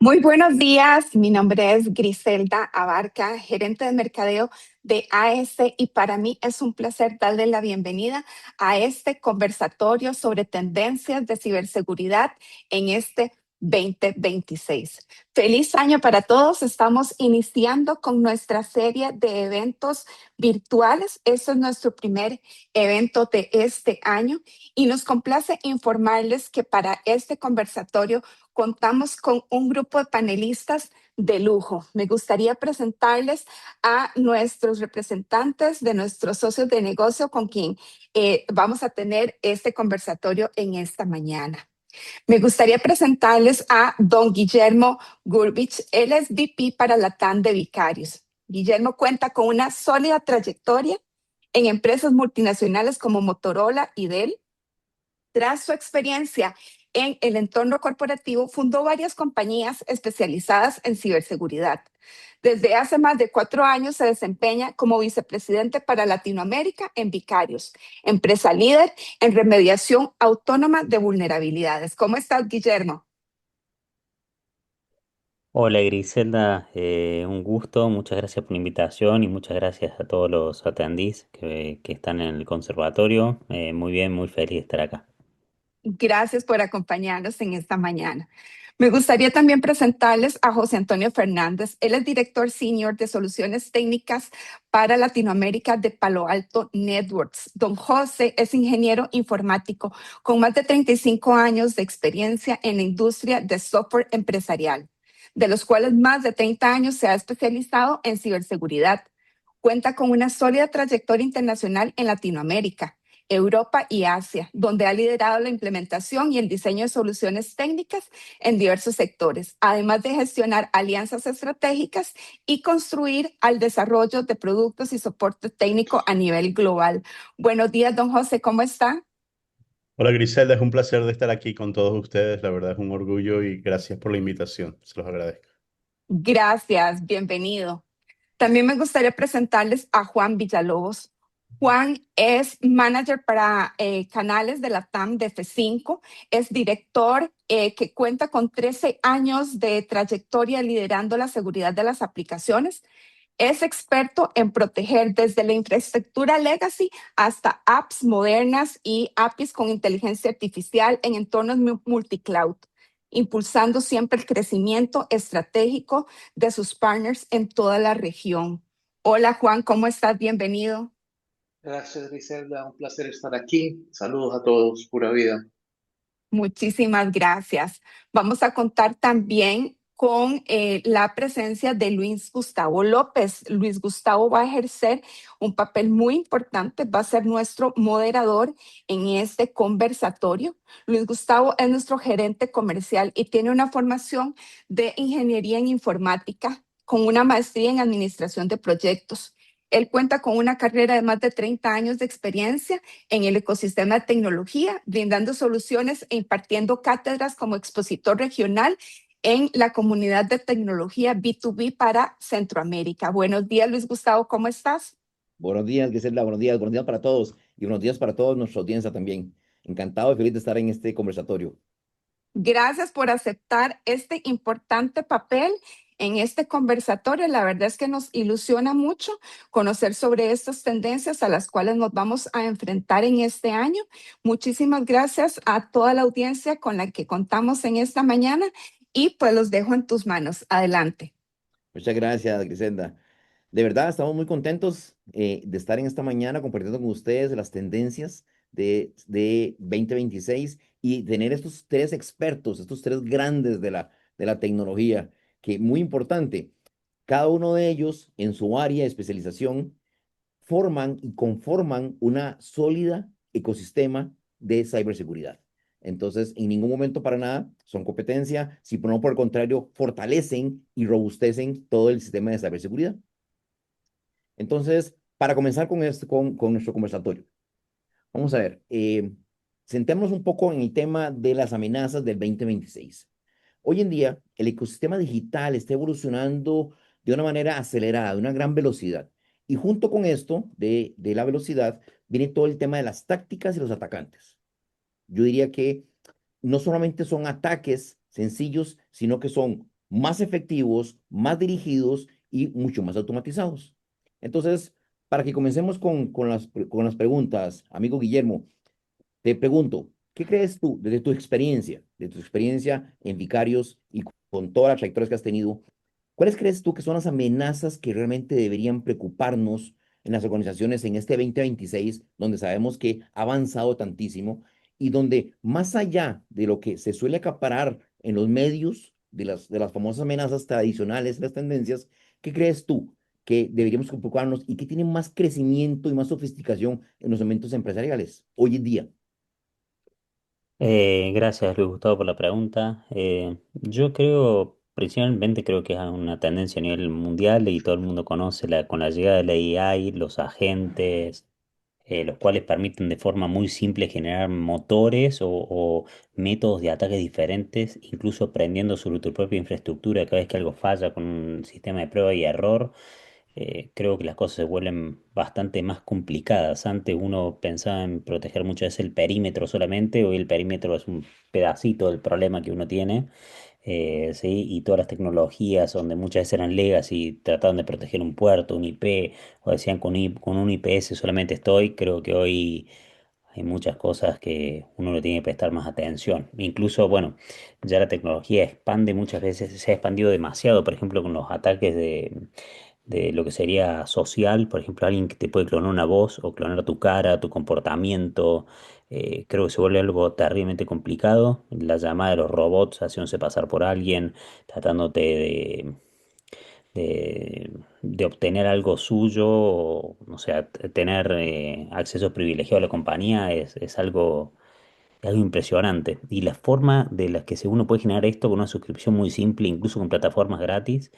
Muy buenos días, mi nombre es Griselda Abarca, gerente de mercadeo de AS y para mí es un placer darle la bienvenida a este conversatorio sobre tendencias de ciberseguridad en este 2026. Feliz año para todos, estamos iniciando con nuestra serie de eventos virtuales. Este es nuestro primer evento de este año y nos complace informarles que para este conversatorio contamos con un grupo de panelistas de lujo. Me gustaría presentarles a nuestros representantes de nuestros socios de negocio con quien vamos a tener este conversatorio en esta mañana. Me gustaría presentarles a don Guillermo Gurbich. Él es VP para Latam de Vicarios. Guillermo cuenta con una sólida trayectoria en empresas multinacionales como Motorola y Dell. Tras su experiencia en el entorno corporativo, fundó varias compañías especializadas en ciberseguridad. Desde hace más de 4 años se desempeña como vicepresidente para Latinoamérica en Vicarios, empresa líder en remediación autónoma de vulnerabilidades. ¿Cómo estás, Guillermo? Hola Griselda, un gusto, muchas gracias por la invitación y muchas gracias a todos los atendís que están en el conservatorio. Muy bien, muy feliz de estar acá. Gracias por acompañarnos en esta mañana. Me gustaría también presentarles a José Antonio Fernández. Él es director senior de soluciones técnicas para Latinoamérica de Palo Alto Networks. Don José es ingeniero informático con más de 35 años de experiencia en la industria de software empresarial, de los cuales más de 30 años se ha especializado en ciberseguridad. Cuenta con una sólida trayectoria internacional en Latinoamérica, Europa y Asia, donde ha liderado la implementación y el diseño de soluciones técnicas en diversos sectores, además de gestionar alianzas estratégicas y construir al desarrollo de productos y soporte técnico a nivel global. Buenos días, don José, ¿cómo está? Hola Griselda, es un placer de estar aquí con todos ustedes. La verdad es un orgullo y gracias por la invitación. Se los agradezco. Gracias, bienvenido. También me gustaría presentarles a Juan Villalobos. Juan es manager para canales de la TAM de F5, es director que cuenta con 13 años de trayectoria liderando la seguridad de las aplicaciones. Es experto en proteger desde la infraestructura legacy hasta apps modernas y APIs con inteligencia artificial en entornos multicloud, impulsando siempre el crecimiento estratégico de sus partners en toda la región. Hola Juan, ¿cómo estás? Bienvenido. Gracias, Griselda. Un placer estar aquí. Saludos a todos. Pura vida. Muchísimas gracias. Vamos a contar también con la presencia de Luis Gustavo López. Luis Gustavo va a ejercer un papel muy importante, va a ser nuestro moderador en este conversatorio. Luis Gustavo es nuestro gerente comercial y tiene una formación de ingeniería en informática con una maestría en administración de proyectos. Él cuenta con una carrera de más de 30 años de experiencia en el ecosistema de tecnología, brindando soluciones e impartiendo cátedras como expositor regional en la comunidad de tecnología B2B para Centroamérica. Buenos días, Luis Gustavo, ¿cómo estás? Buenos días, Gisela, buenos días para todos y buenos días para toda nuestra audiencia también. Encantado y feliz de estar en este conversatorio. Gracias por aceptar este importante papel en este conversatorio. La verdad es que nos ilusiona mucho conocer sobre estas tendencias a las cuales nos vamos a enfrentar en este año. Muchísimas gracias a toda la audiencia con la que contamos en esta mañana y pues los dejo en tus manos. Adelante. Muchas gracias, Griselda. De verdad, estamos muy contentos de estar en esta mañana compartiendo con ustedes las tendencias de 2026 y tener estos tres expertos, estos tres grandes de la tecnología, que muy importante, cada uno de ellos en su área de especialización forman y conforman una sólida ecosistema de ciberseguridad. Entonces, en ningún momento para nada son competencia, sino por el contrario, fortalecen y robustecen todo el sistema de ciberseguridad. Entonces, para comenzar con nuestro conversatorio, vamos a ver, sentémonos un poco en el tema de las amenazas del 2026. Hoy en día, el ecosistema digital está evolucionando de una manera acelerada, de una gran velocidad. Y junto con esto, de la velocidad, viene todo el tema de las tácticas y los atacantes. Yo diría que no solamente son ataques sencillos, sino que son más efectivos, más dirigidos y mucho más automatizados. Entonces, para que comencemos con las preguntas, amigo Guillermo, te pregunto, ¿qué crees tú desde tu experiencia, de tu experiencia en Vicarios y con todas las trayectorias que has tenido? ¿Cuáles crees tú que son las amenazas que realmente deberían preocuparnos en las organizaciones en este 2026, donde sabemos que ha avanzado tantísimo y donde más allá de lo que se suele acaparar en los medios de las famosas amenazas tradicionales, las tendencias, ¿qué crees tú que deberíamos preocuparnos y que tienen más crecimiento y más sofisticación en los momentos empresariales hoy en día? Gracias, Luis Gustavo, por la pregunta. Yo creo, principalmente creo que es una tendencia a nivel mundial y todo el mundo conoce con la llegada de la AI, los agentes, los cuales permiten de forma muy simple generar motores o métodos de ataque diferentes, incluso aprendiendo sobre tu propia infraestructura cada vez que algo falla con un sistema de prueba y error. Creo que las cosas se vuelven bastante más complicadas. Antes uno pensaba en proteger muchas veces el perímetro solamente, hoy el perímetro es un pedacito del problema que uno tiene, ¿sí? Y todas las tecnologías donde muchas veces eran legacy, trataban de proteger un puerto, un IP, o decían con un IPS solamente estoy, creo que hoy hay muchas cosas que uno le tiene que prestar más atención. Incluso, bueno, ya la tecnología expande muchas veces, se ha expandido demasiado, por ejemplo, con los ataques de lo que sería social, por ejemplo, alguien que te puede clonar una voz o clonar tu cara, tu comportamiento. Creo que se vuelve algo terriblemente complicado. La llamada de los robots haciéndose pasar por alguien, tratándote de obtener algo suyo, o, o sea, tener acceso privilegiado a la compañía es algo impresionante. Y la forma de la que uno puede generar esto con una suscripción muy simple, incluso con plataformas gratis,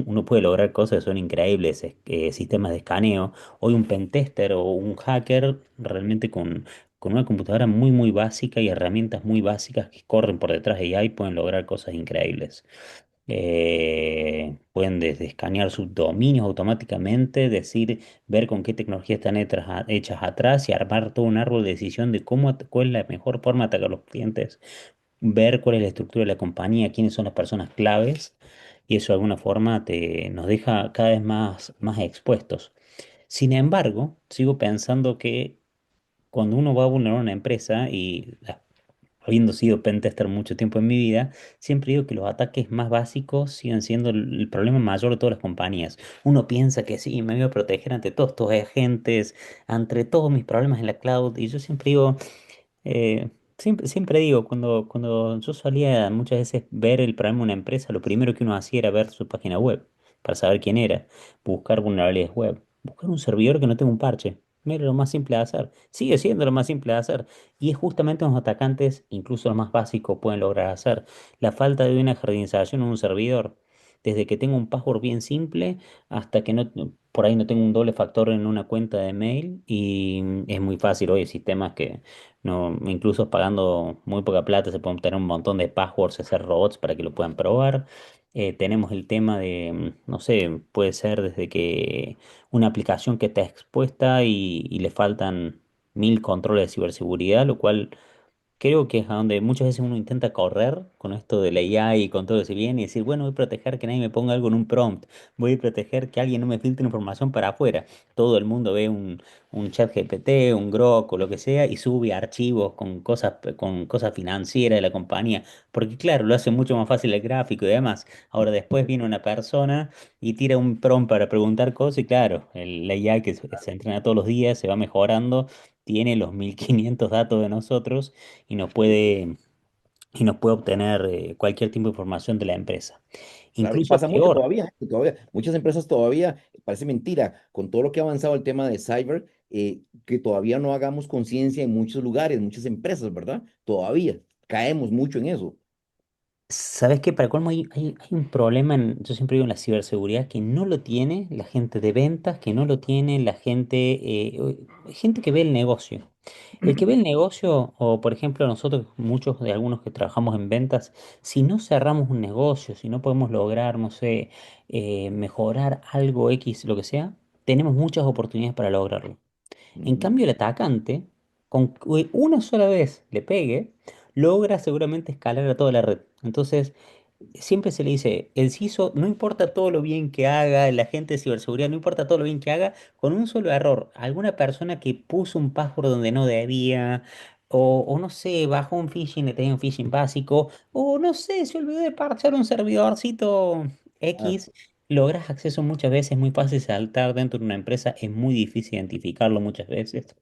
uno puede lograr cosas que son increíbles, sistemas de escaneo. Hoy un pentester o un hacker realmente con una computadora muy muy básica y herramientas muy básicas que corren por detrás de AI pueden lograr cosas increíbles. Pueden desde escanear subdominios automáticamente, decir, ver con qué tecnología están hechas atrás y armar todo un árbol de decisión de cuál es la mejor forma de atacar a los clientes, ver cuál es la estructura de la compañía, quiénes son las personas claves, y eso de alguna forma nos deja cada vez más expuestos. Sin embargo, sigo pensando que cuando uno va a vulnerar una empresa, habiendo sido pentester mucho tiempo en mi vida, siempre digo que los ataques más básicos siguen siendo el problema mayor de todas las compañías. Uno piensa que sí, me voy a proteger ante todos estos agentes, ante todos mis problemas en la cloud, y yo siempre digo, siempre digo, cuando yo solía muchas veces ver el problema de una empresa, lo primero que uno hacía era ver su página web para saber quién era, buscar vulnerabilidades web, buscar un servidor que no tenga un parche. Mira, lo más simple de hacer. Sigue siendo lo más simple de hacer. Y es justamente los atacantes, incluso los más básicos, pueden lograr hacer. La falta de una jardinización en un servidor. Desde que tengo un password bien simple hasta que no, por ahí no tengo un doble factor en una cuenta de mail. Y es muy fácil hoy, sistemas que no, incluso pagando muy poca plata se pueden obtener un montón de passwords, hacer robots para que lo puedan probar. Tenemos el tema de, no sé, puede ser desde que una aplicación que está expuesta y le faltan 1000 controles de ciberseguridad, lo cual creo que es a donde muchas veces uno intenta correr con esto de la AI y con todo ese bien y decir, bueno, voy a proteger que nadie me ponga algo en un prompt, voy a proteger que alguien no me filtre información para afuera. Todo el mundo ve un chat GPT, un Grok o lo que sea y sube archivos con cosas financieras de la compañía, porque claro, lo hace mucho más fácil el gráfico y demás. Ahora después viene una persona y tira un prompt para preguntar cosas y claro, la AI que se entrena todos los días, se va mejorando, tiene los 1500 datos de nosotros y nos puede obtener cualquier tipo de información de la empresa. Claro, y Incluso pasa mucho peor. todavía, todavía. Muchas empresas todavía, parece mentira, con todo lo que ha avanzado el tema de cyber, que todavía no hagamos conciencia en muchos lugares, muchas empresas, ¿verdad? Todavía caemos mucho en eso. ¿Sabes qué? Para colmo hay un problema, yo siempre digo en la ciberseguridad, que no lo tiene la gente de ventas, que no lo tiene la gente que ve el negocio. El que ve el negocio, o por ejemplo nosotros, muchos de algunos que trabajamos en ventas, si no cerramos un negocio, si no podemos lograr, no sé, mejorar algo X, lo que sea, tenemos muchas oportunidades para lograrlo. En Ujú. cambio, el atacante, con que una sola vez le pegue, logra seguramente escalar a toda la red. Entonces, siempre se le dice, el CISO, no importa todo lo bien que haga, el agente de ciberseguridad, no importa todo lo bien que haga, con un solo error, alguna persona que puso un password donde no debía, o no sé, bajó un phishing, le tenía un phishing básico, o no sé, se olvidó de parchar un servidorcito Ah, X, logras acceso muchas veces, muy fácil saltar dentro de una empresa, es muy difícil identificarlo muchas veces.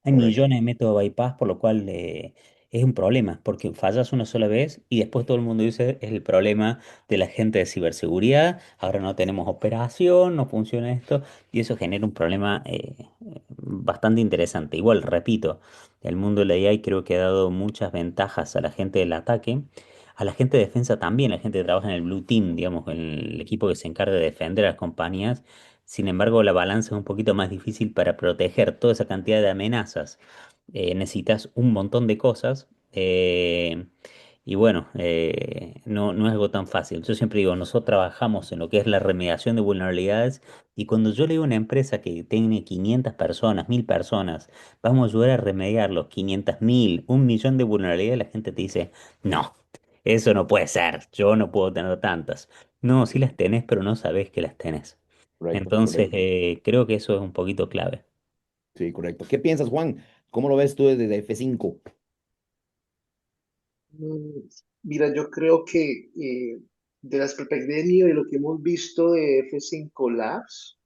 Hay correcto. millones de métodos bypass, por lo cual es un problema, porque fallas una sola vez y después todo el mundo dice es el problema de la gente de ciberseguridad, ahora no tenemos operación, no funciona esto, y eso genera un problema bastante interesante. Igual, repito, el mundo de la AI creo que ha dado muchas ventajas a la gente del ataque. A la gente de defensa también, la gente que trabaja en el Blue Team, digamos, en el equipo que se encarga de defender a las compañías. Sin embargo, la balanza es un poquito más difícil para proteger toda esa cantidad de amenazas. Necesitas un montón de cosas y bueno, no es algo tan fácil. Yo siempre digo, nosotros trabajamos en lo que es la remediación de vulnerabilidades y cuando yo le digo a una empresa que tiene 500 personas, 1000 personas, vamos a ayudar a remediar los 500.000, 1 millón de vulnerabilidades, la gente te dice, no, eso no puede ser, yo no puedo tener tantas. No, sí las tenés, pero no sabés que las tenés. Correcto, Entonces, correcto. creo que eso es un poquito clave. Sí, correcto. ¿Qué piensas, Juan? ¿Cómo lo ves tú desde F5? Mm, Mira, yo creo que de las perspectivas mío y lo que hemos visto de F5 Labs,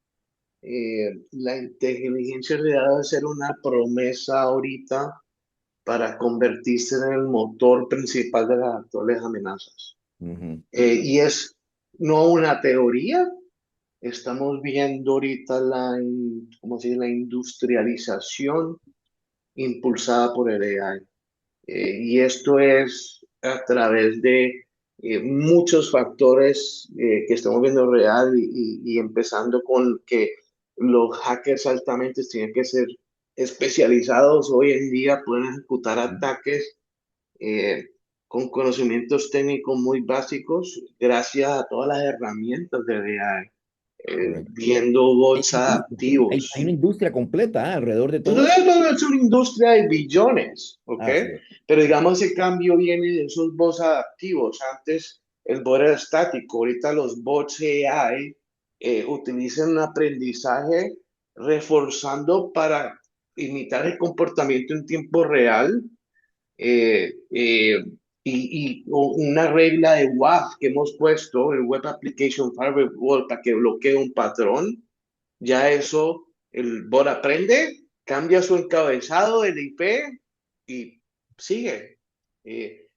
la inteligencia artificial debe ser una promesa ahorita para convertirse en el motor principal de las actuales amenazas. Ujú, Y es no una teoría, estamos viendo ahorita ¿cómo se dice? La industrialización impulsada por el AI. Y esto es a través de muchos factores que estamos viendo real y empezando con que los hackers altamente tienen que ser especializados hoy en día, pueden ejecutar ataques eh, con conocimientos técnicos muy básicos gracias a todas las herramientas de AI, correcto. viendo Hay bots una industria, hay una adaptivos. industria completa, alrededor de todo esto. Es una industria de billones, ¿ok? Así es. Pero digamos, ese cambio viene de esos bots adaptivos. Antes el bot era estático, ahorita los bots AI utilizan un aprendizaje reforzando para imitar el comportamiento en tiempo real eh, eh, una regla de WAF que hemos puesto, el Web Application Firewall, para que bloquee un patrón. Ya eso, el bot aprende, cambia su encabezado del IP y sigue.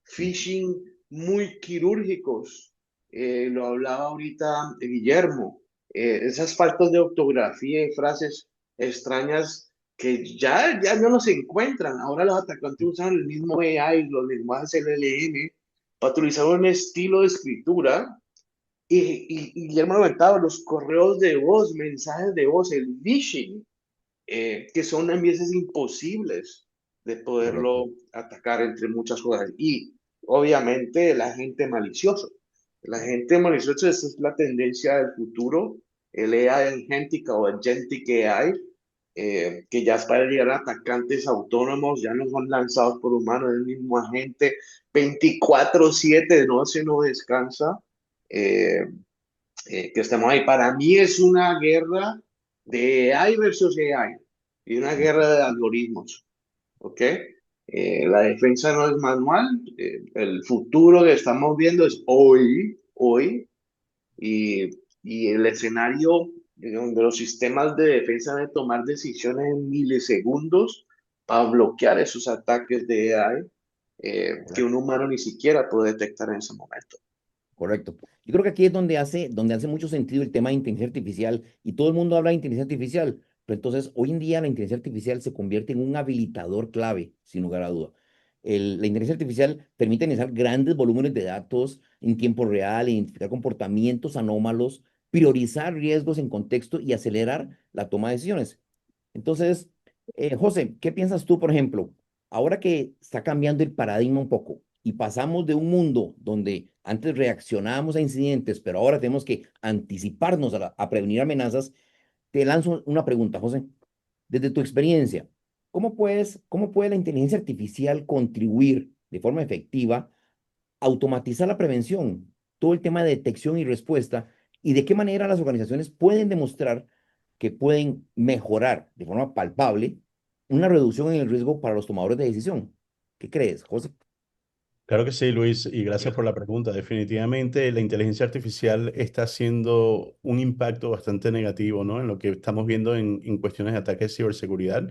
Phishing muy quirúrgicos, lo hablaba ahorita Guillermo. Esas faltas de ortografía y frases extrañas que ya no los encuentran. Ahora los atacantes usan el mismo AI, los lenguajes LLM, para utilizar un estilo de escritura y Guillermo Albertado, los correos de voz, mensajes de voz, el phishing, que son a veces imposibles de Correcto. poderlo atacar entre muchas cosas. Y obviamente la gente maliciosa. La gente maliciosa, esa es la tendencia del futuro, el AI agéntica o agentic AI, que ya es para llegar a atacantes autónomos, ya no son lanzados por humanos, es el mismo agente 24/7, de noche no descansa. Eh, que estamos ahí. Para mí es una guerra de AI versus AI y una guerra de algoritmos, ¿ok? La defensa no es manual, el futuro que estamos viendo es hoy, y, y el escenario donde los sistemas de defensa deben tomar decisiones en milisegundos para bloquear esos ataques de AI que un humano ni siquiera puede detectar en ese momento. Correcto. Yo creo que aquí es donde hace mucho sentido el tema de inteligencia artificial y todo el mundo habla de inteligencia artificial, pero entonces hoy en día la inteligencia artificial se convierte en un habilitador clave, sin lugar a duda. La inteligencia artificial permite analizar grandes volúmenes de datos en tiempo real, identificar comportamientos anómalos, priorizar riesgos en contexto y acelerar la toma de decisiones. Entonces, José, ¿qué piensas tú, por ejemplo, ahora que está cambiando el paradigma un poco y pasamos de un mundo donde antes reaccionábamos a incidentes, pero ahora tenemos que anticiparnos a prevenir amenazas? Te lanzo una pregunta, José. Desde tu experiencia, cómo puede la inteligencia artificial contribuir de forma efectiva a automatizar la prevención? todo el tema de detección y respuesta y de qué manera las organizaciones pueden demostrar que pueden mejorar de forma palpable una reducción en el riesgo para los tomadores de decisión. ¿Qué crees, José? Claro que sí, Luis, y gracias por la pregunta. Definitivamente la inteligencia artificial está haciendo un impacto bastante negativo, ¿no? En lo que estamos viendo en cuestiones de ataques de ciberseguridad.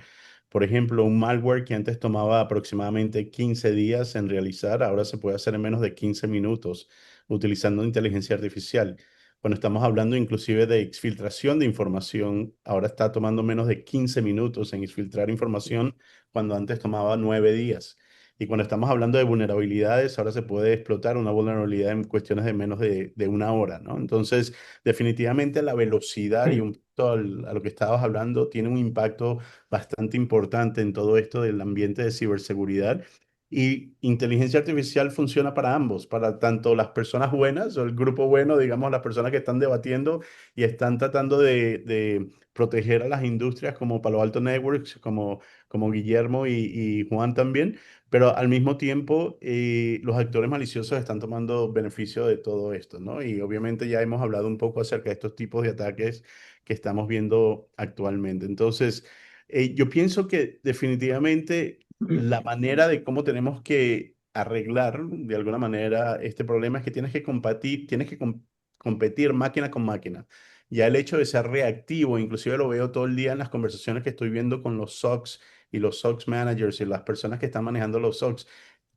Por ejemplo, un malware que antes tomaba aproximadamente 15 días en realizar, ahora se puede hacer en menos de 15 minutos utilizando inteligencia artificial. Cuando estamos hablando inclusive de exfiltración de información, ahora está tomando menos de 15 minutos en exfiltrar información cuando antes tomaba 9 días. Y cuando estamos hablando de vulnerabilidades, ahora se puede explotar una vulnerabilidad en cuestiones de menos de una hora, ¿no? Entonces, definitivamente la velocidad y un poquito a lo que estabas hablando tiene un impacto bastante importante en todo esto del ambiente de ciberseguridad. Y inteligencia artificial funciona para ambos, para tanto las personas buenas o el grupo bueno, digamos, las personas que están debatiendo y están tratando de proteger a las industrias como Palo Alto Networks, como Guillermo y Juan también, pero al mismo tiempo los actores maliciosos están tomando beneficio de todo esto, ¿no? Y obviamente ya hemos hablado un poco acerca de estos tipos de ataques que estamos viendo actualmente. Entonces, yo pienso que definitivamente la manera de cómo tenemos que arreglar de alguna manera este problema es que tienes que competir máquina con máquina. Ya el hecho de ser reactivo, inclusive lo veo todo el día en las conversaciones que estoy viendo con los SOCs y los SOCs managers y las personas que están manejando los SOCs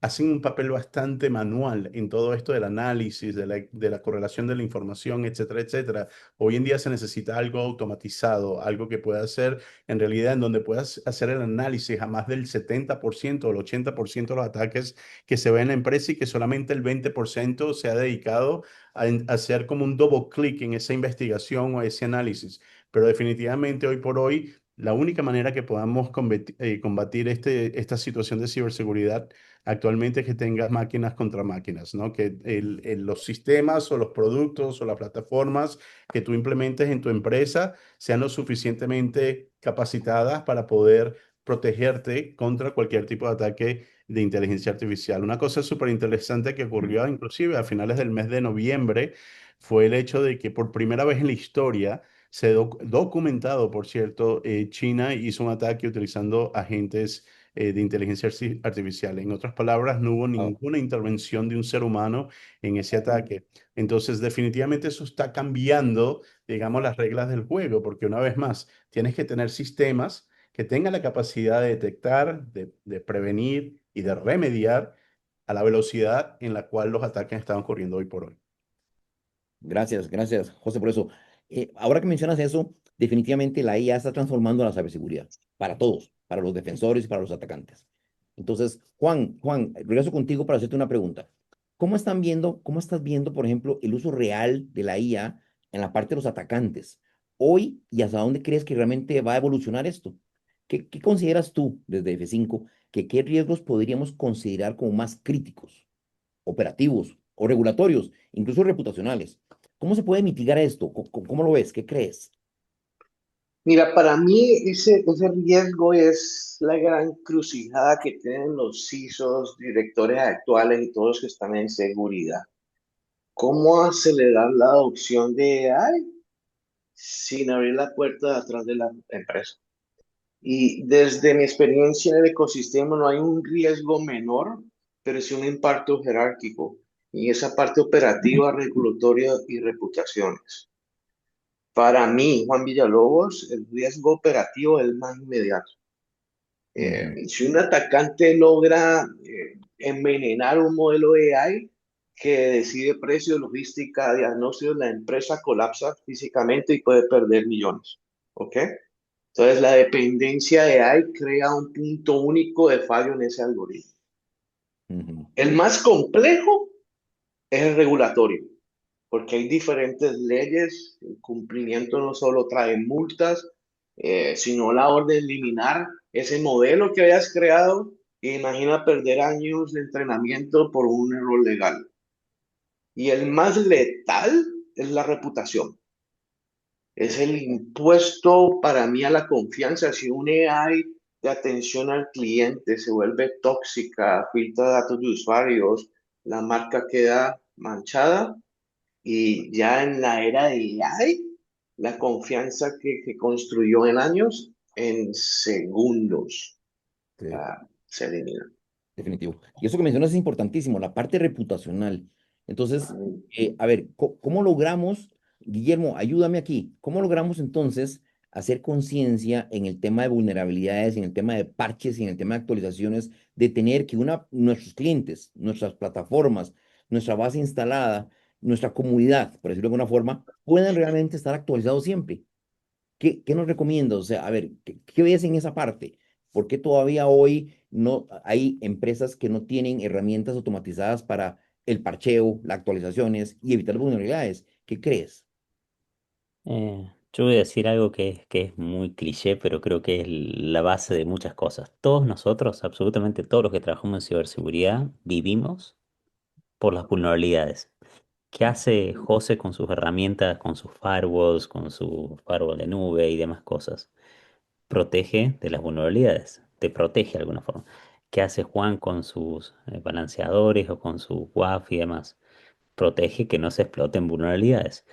hacen un papel bastante manual en todo esto del análisis, de la correlación de la información, etcétera, etcétera. Hoy en día se necesita algo automatizado, algo que pueda hacer en realidad en donde puedas hacer el análisis a más del 70% o el 80% de los ataques que se ven en la empresa y que solamente el 20% se ha dedicado a hacer como un double clic en esa investigación o ese análisis. Pero definitivamente hoy por hoy la única manera que podamos combatir esta situación de ciberseguridad actualmente es que tengas máquinas contra máquinas, ¿no? Que los sistemas o los productos o las plataformas que tú implementes en tu empresa sean lo suficientemente capacitadas para poder protegerte contra cualquier tipo de ataque de inteligencia artificial. Una cosa súper interesante que ocurrió inclusive a finales del mes de noviembre fue el hecho de que por primera vez en la historia documentado, por cierto, China hizo un ataque utilizando agentes de inteligencia artificial. En otras palabras, no hubo Ah, ninguna intervención de un ser humano en ese ataque. Entonces, definitivamente eso está cambiando, digamos, las reglas del juego, porque una vez más, tienes que tener sistemas que tengan la capacidad de detectar, de prevenir y de remediar a la velocidad en la cual los ataques están ocurriendo hoy por hoy. gracias, gracias, José, por eso. Ahora que mencionas eso, definitivamente la IA está transformando la ciberseguridad para todos, para los defensores y para los atacantes. Entonces, Juan, regreso contigo para hacerte una pregunta. Cómo estás viendo, por ejemplo, el uso real de la IA en la parte de los atacantes hoy y hasta dónde crees que realmente va a evolucionar esto? ¿Qué consideras tú desde F5 que qué riesgos podríamos considerar como más críticos, operativos o regulatorios, incluso reputacionales? ¿Cómo se puede mitigar esto? ¿Cómo lo ves? ¿Qué crees? Mira, para mí ese riesgo es la gran crucijada que tienen los CISOs, directores actuales y todos los que están en seguridad. ¿Cómo acelerar la adopción de AI sin abrir la puerta de atrás de la empresa? Y desde mi experiencia en el ecosistema no hay un riesgo menor, pero sí un impacto jerárquico y esa parte operativa, regulatoria y reputaciones. Para mí, Juan Villalobos, el riesgo operativo es el más inmediato. Ujú. Si un atacante logra envenenar un modelo de AI que decide precio, logística, diagnóstico, la empresa colapsa físicamente y puede perder millones. ¿Ok? Entonces, la dependencia de AI crea un punto único de fallo en ese algoritmo. Ujú. El más complejo es el regulatorio, porque hay diferentes leyes. El cumplimiento no solo trae multas, sino la orden de eliminar ese modelo que hayas creado. Imagina perder años de entrenamiento por un error legal. Y el más letal es la reputación. Es el impuesto para mí a la confianza. Si un AI de atención al cliente se vuelve tóxica, filtra datos de usuarios, la marca queda manchada, Y ya en la era de AI, la confianza que construyó en años, en segundos, Sí. se elimina. Definitivo. Y eso que mencionas es importantísimo, la parte reputacional. Entonces, a ver, ¿cómo logramos, Guillermo, ayúdame aquí, cómo logramos entonces hacer conciencia en el tema de vulnerabilidades, en el tema de parches y en el tema de actualizaciones, de tener que nuestros clientes, nuestras plataformas, nuestra base instalada, nuestra comunidad, por decirlo de alguna forma, puedan realmente estar actualizados siempre? ¿Qué nos recomiendas? O sea, a ver, ¿qué ves en esa parte? ¿Por qué todavía hoy no hay empresas que no tienen herramientas automatizadas para el parcheo, las actualizaciones y evitar vulnerabilidades? ¿Qué crees? Yo voy a decir algo que es muy cliché, pero creo que es la base de muchas cosas. Todos nosotros, absolutamente todos los que trabajamos en ciberseguridad, vivimos por las vulnerabilidades. ¿Qué hace José con sus herramientas, con sus firewalls, con su firewall de nube y demás cosas? Protege de las vulnerabilidades, te protege de alguna forma. ¿Qué hace Juan con sus balanceadores o con su WAF y demás? Protege que no se exploten vulnerabilidades.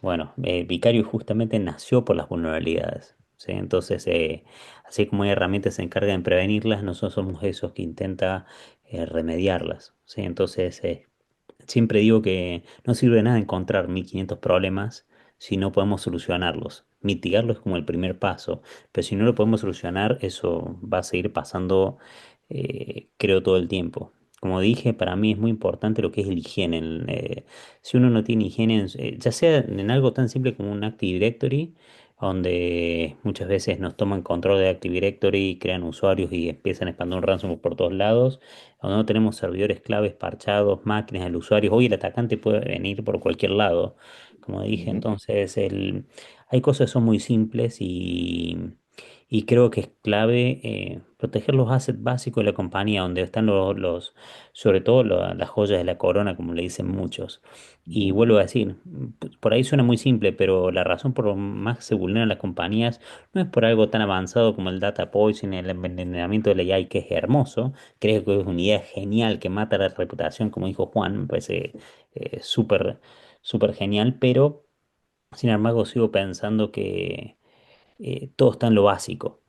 Bueno, Vicario justamente nació por las vulnerabilidades, ¿sí? Entonces, así como hay herramientas que se encargan de prevenirlas, nosotros somos esos que intenta remediarlas, ¿sí? Entonces, siempre digo que no sirve de nada encontrar 1500 problemas si no podemos solucionarlos. Mitigarlo es como el primer paso, pero si no lo podemos solucionar, eso va a seguir pasando, creo, todo el tiempo. Como dije, para mí es muy importante lo que es el higiene. Si uno no tiene higiene, ya sea en algo tan simple como un Active Directory, donde muchas veces nos toman control de Active Directory, crean usuarios y empiezan a expandir un ransomware por todos lados, cuando no tenemos servidores claves parchados, máquinas del usuario, hoy el atacante puede venir por cualquier lado, como dije. Ujú, Entonces hay cosas que son muy simples y creo que es clave proteger los assets básicos de la compañía, donde están sobre todo las joyas de la corona, como le dicen muchos. Y ujú. vuelvo a decir, por ahí suena muy simple, pero la razón por la más se vulneran las compañías no es por algo tan avanzado como el data poisoning, el envenenamiento de la AI, que es hermoso. Creo que es una idea genial que mata la reputación, como dijo Juan, me parece súper, súper genial, pero sin embargo sigo pensando que todo está en lo básico.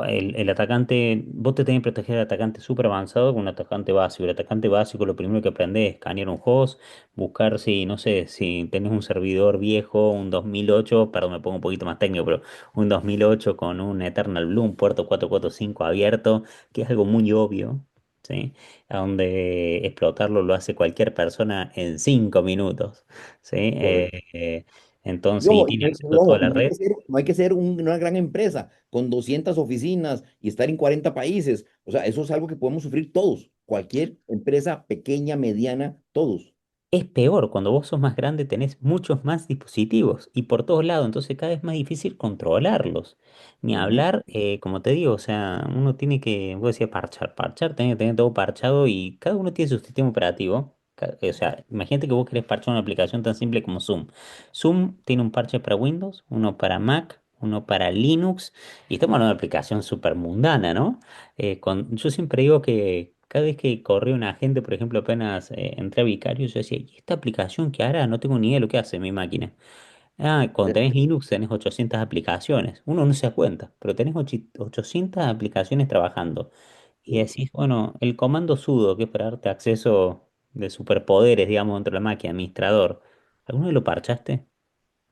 El atacante, vos te tenés que proteger del atacante súper avanzado con un atacante básico. El atacante básico, lo primero que aprendés es escanear un host, buscar si, no sé, si tenés un servidor viejo, un 2008, perdón, me pongo un poquito más técnico, pero un 2008 con un Eternal Blue, un puerto 445 abierto, que es algo muy obvio, ¿sí? A donde explotarlo lo hace cualquier persona en 5 minutos, ¿sí? Correcto. Y Entonces, y ojo, tiene y acceso a toda ojo, la red. no hay que ser una gran empresa con 200 oficinas y estar en 40 países. O sea, eso es algo que podemos sufrir todos. Cualquier empresa pequeña, mediana, todos. Es peor, cuando vos sos más grande tenés muchos más dispositivos y por todos lados, entonces cada vez más difícil controlarlos. Ni Ujú, hablar, como te digo, o sea, uno tiene que, vos decías parchar, tiene que tener todo parchado y cada uno tiene su sistema operativo. O sea, imagínate que vos querés parchar una aplicación tan simple como Zoom. Zoom tiene un parche para Windows, uno para Mac, uno para Linux y estamos hablando de una aplicación súper mundana, ¿no? Yo siempre digo que cada vez que corre un agente, por ejemplo, apenas entré a Vicario, yo decía, ¿y esta aplicación qué hará? No tengo ni idea de lo que hace mi máquina. Ah, cuando tenés Linux tenés 800 aplicaciones. Uno no se da cuenta, pero tenés 800 aplicaciones trabajando. Y sí. decís, bueno, el comando sudo, que es para darte acceso de superpoderes, digamos, dentro de la máquina, administrador. ¿Alguno lo parchaste?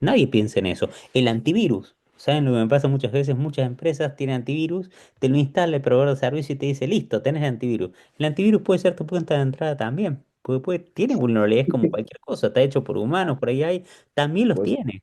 Nadie piensa en eso. El antivirus. ¿Saben lo que me pasa muchas veces? Muchas empresas tienen antivirus, te lo instala el proveedor de servicio y te dice, listo, tenés antivirus. El antivirus puede ser tu puerta de entrada también. Tiene vulnerabilidades como cualquier cosa, está hecho por humanos, por ahí hay, también los Pues, tiene.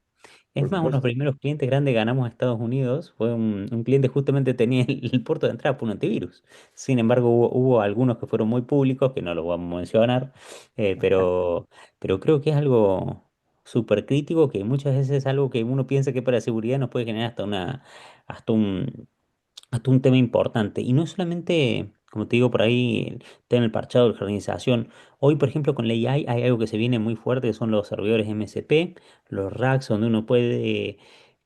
Es por más, uno de los supuesto. primeros clientes grandes que ganamos a Estados Unidos fue un cliente justamente tenía el puerto de entrada por un antivirus. Sin embargo, hubo algunos que fueron muy públicos, que no los vamos a mencionar, eh, pero, pero creo que es algo súper crítico, que muchas veces es algo que uno piensa que para seguridad nos puede generar hasta un tema importante. Y no es solamente, como te digo, por ahí el tema del parchado, de la organización. Hoy, por ejemplo, con la AI hay algo que se viene muy fuerte, que son los servidores MSP, los racks, donde uno puede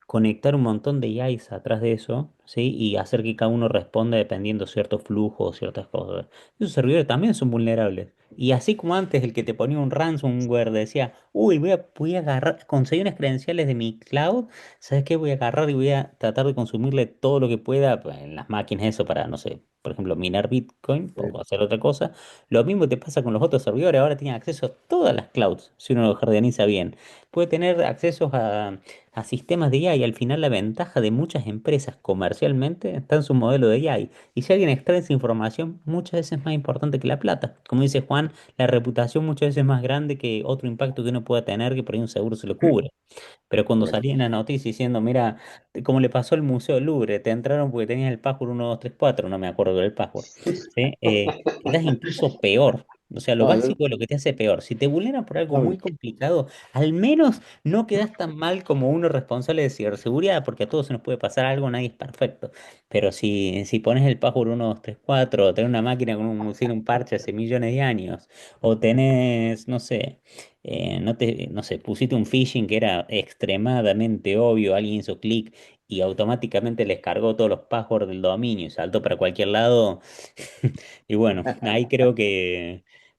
conectar un montón de AIs atrás de eso, ¿sí? Y hacer que cada uno responda dependiendo ciertos flujos, ciertas cosas. Esos servidores también son vulnerables. Y así como antes el que te ponía un ransomware decía, uy, voy a agarrar, conseguí unas credenciales de mi cloud, ¿sabes qué? Voy a agarrar y voy a tratar de consumirle todo lo que pueda pues, en las máquinas, eso para, no sé, por ejemplo, minar Bitcoin Sí. o hacer otra cosa. Lo mismo te pasa con los otros servidores, ahora tienen acceso a todas las clouds, si uno lo jardiniza bien. Puede tener acceso a sistemas de IA y al final la ventaja de muchas empresas comercialmente está en su modelo de AI. Y si alguien extrae esa información, muchas veces es más importante que la plata. Como dice Juan, la reputación muchas veces es más grande que otro impacto que uno pueda tener que por ahí un seguro se lo cubre. Pero cuando Correcto. salía en la noticia diciendo, mira, como le pasó al Museo del Louvre, te entraron porque tenías el password 1234, no me acuerdo del password, ¿sí? Quedás incluso peor. O sea, lo No, eso básico es lo que te hace peor. Si te vulneran por algo muy es- complicado, al menos no quedas tan mal como uno responsable de ciberseguridad, porque a todos se nos puede pasar algo, nadie es perfecto. Pero si pones el password 1234, o tenés una máquina con sin un parche hace millones de años, o tenés, no sé, no sé, pusiste un phishing que era extremadamente obvio, alguien hizo clic y automáticamente les cargó todos los passwords del dominio y saltó para cualquier lado. Y bueno, ahí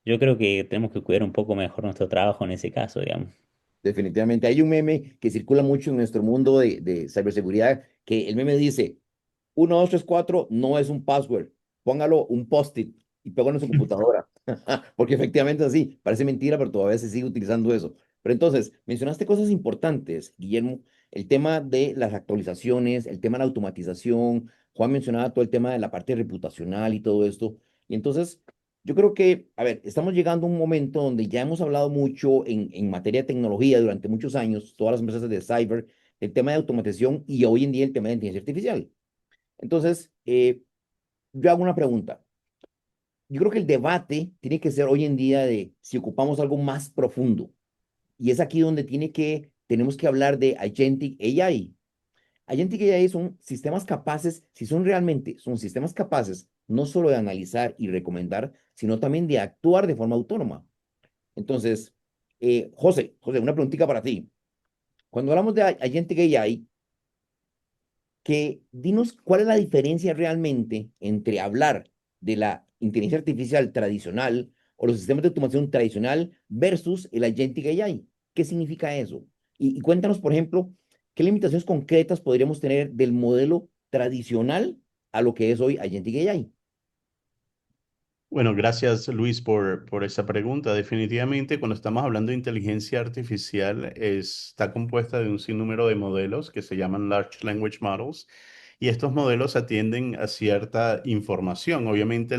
yo creo que tenemos que cuidar un poco mejor nuestro trabajo en ese caso, digamos. definitivamente. Hay un meme que circula mucho en nuestro mundo de ciberseguridad, que el meme dice, 1234 no es un password, póngalo un post-it y pégalo en su computadora. Porque efectivamente es así, parece mentira, pero todavía se sigue utilizando eso. Pero entonces, mencionaste cosas importantes, Guillermo, el tema de las actualizaciones, el tema de la automatización, Juan mencionaba todo el tema de la parte reputacional y todo esto. Y entonces, yo creo que, a ver, estamos llegando a un momento donde ya hemos hablado mucho en materia de tecnología durante muchos años, todas las empresas de cyber, el tema de automatización y hoy en día el tema de inteligencia artificial. Entonces, yo hago una pregunta. Yo creo que el debate tiene que ser hoy en día de si ocupamos algo más profundo. Y es aquí donde tenemos que hablar de Agentic AI. Agentic AI son sistemas capaces, si son realmente, son sistemas capaces no solo de analizar y recomendar, sino también de actuar de forma autónoma. Entonces, José, una preguntita para ti. Cuando hablamos de Agentic AI, que dinos cuál es la diferencia realmente entre hablar de la inteligencia artificial tradicional o los sistemas de automación tradicional versus el agentic AI. ¿Qué significa eso? Y cuéntanos, por ejemplo, qué limitaciones concretas podríamos tener del modelo tradicional a lo que es hoy agentic AI. Bueno, gracias Luis por esa pregunta. Definitivamente, cuando estamos hablando de inteligencia artificial, está compuesta de un sinnúmero de modelos que se llaman Large Language Models y estos modelos atienden a cierta información. Obviamente,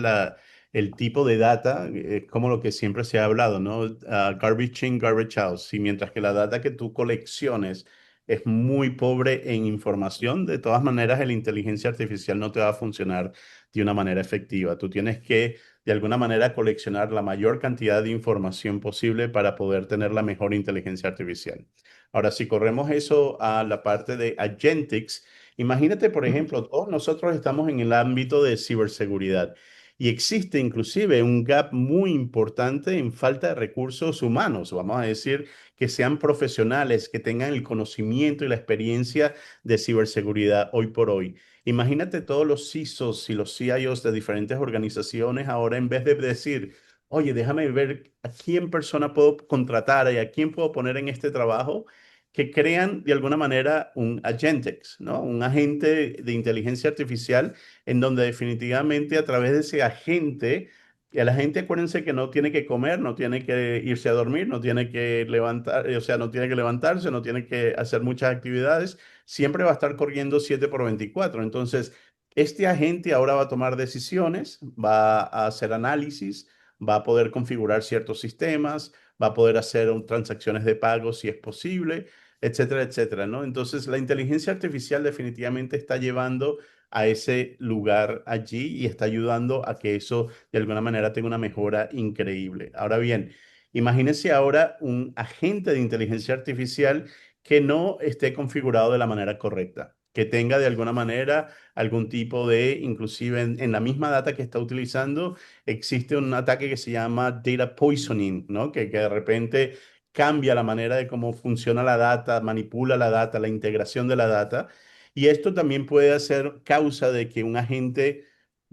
el tipo de data es como lo que siempre se ha hablado, ¿no? Garbage in, garbage out. Y mientras que la data que tú colecciones es muy pobre en información, de todas maneras, la inteligencia artificial no te va a funcionar de una manera efectiva. Tú tienes que de alguna manera coleccionar la mayor cantidad de información posible para poder tener la mejor inteligencia artificial. Ahora, si corremos eso a la parte de agentics, imagínate, por ejemplo, todos nosotros estamos en el ámbito de ciberseguridad y existe inclusive un gap muy importante en falta de recursos humanos, vamos a decir, que sean profesionales, que tengan el conocimiento y la experiencia de ciberseguridad hoy por hoy. Imagínate todos los CISOs y los CIOs de diferentes organizaciones ahora en vez de decir, oye, déjame ver a quién persona puedo contratar y a quién puedo poner en este trabajo, que crean de alguna manera un agentix, ¿no? Un agente de inteligencia artificial en donde definitivamente a través de ese agente, y a la gente acuérdense que no tiene que comer, no tiene que irse a dormir, no tiene que levantar, o sea, no tiene que levantarse, no tiene que hacer muchas actividades, siempre va a estar corriendo 7 por 24. Entonces, este agente ahora va a tomar decisiones, va a hacer análisis, va a poder configurar ciertos sistemas, va a poder hacer transacciones de pago si es posible, etcétera, etcétera, ¿no? Entonces, la inteligencia artificial definitivamente está llevando a ese lugar allí y está ayudando a que eso de alguna manera tenga una mejora increíble. Ahora bien, imagínense ahora un agente de inteligencia artificial que no esté configurado de la manera correcta, que tenga de alguna manera algún tipo de, inclusive en la misma data que está utilizando, existe un ataque que se llama data poisoning, ¿no? Que de repente cambia la manera de cómo funciona la data, manipula la data, la integración de la data. Y esto también puede ser causa de que un agente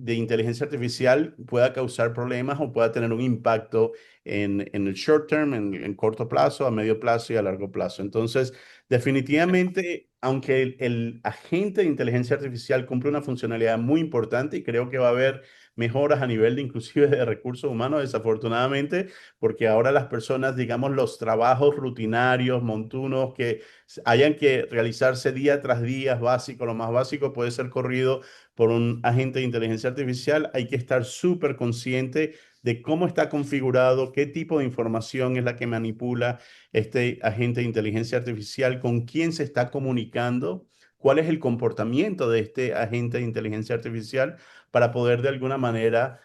de inteligencia artificial pueda causar problemas o pueda tener un impacto en el short term, en corto plazo, a medio plazo y a largo plazo. Entonces, definitivamente, aunque el agente de inteligencia artificial cumple una funcionalidad muy importante y creo que va a haber mejoras a nivel de inclusive de recursos humanos, desafortunadamente, porque ahora las personas, digamos, los trabajos rutinarios, montunos, que hayan que realizarse día tras día, básico, lo más básico puede ser corrido por un agente de inteligencia artificial. Hay que estar súper consciente de cómo está configurado, qué tipo de información es la que manipula este agente de inteligencia artificial, con quién se está comunicando, cuál es el comportamiento de este agente de inteligencia artificial para poder de alguna manera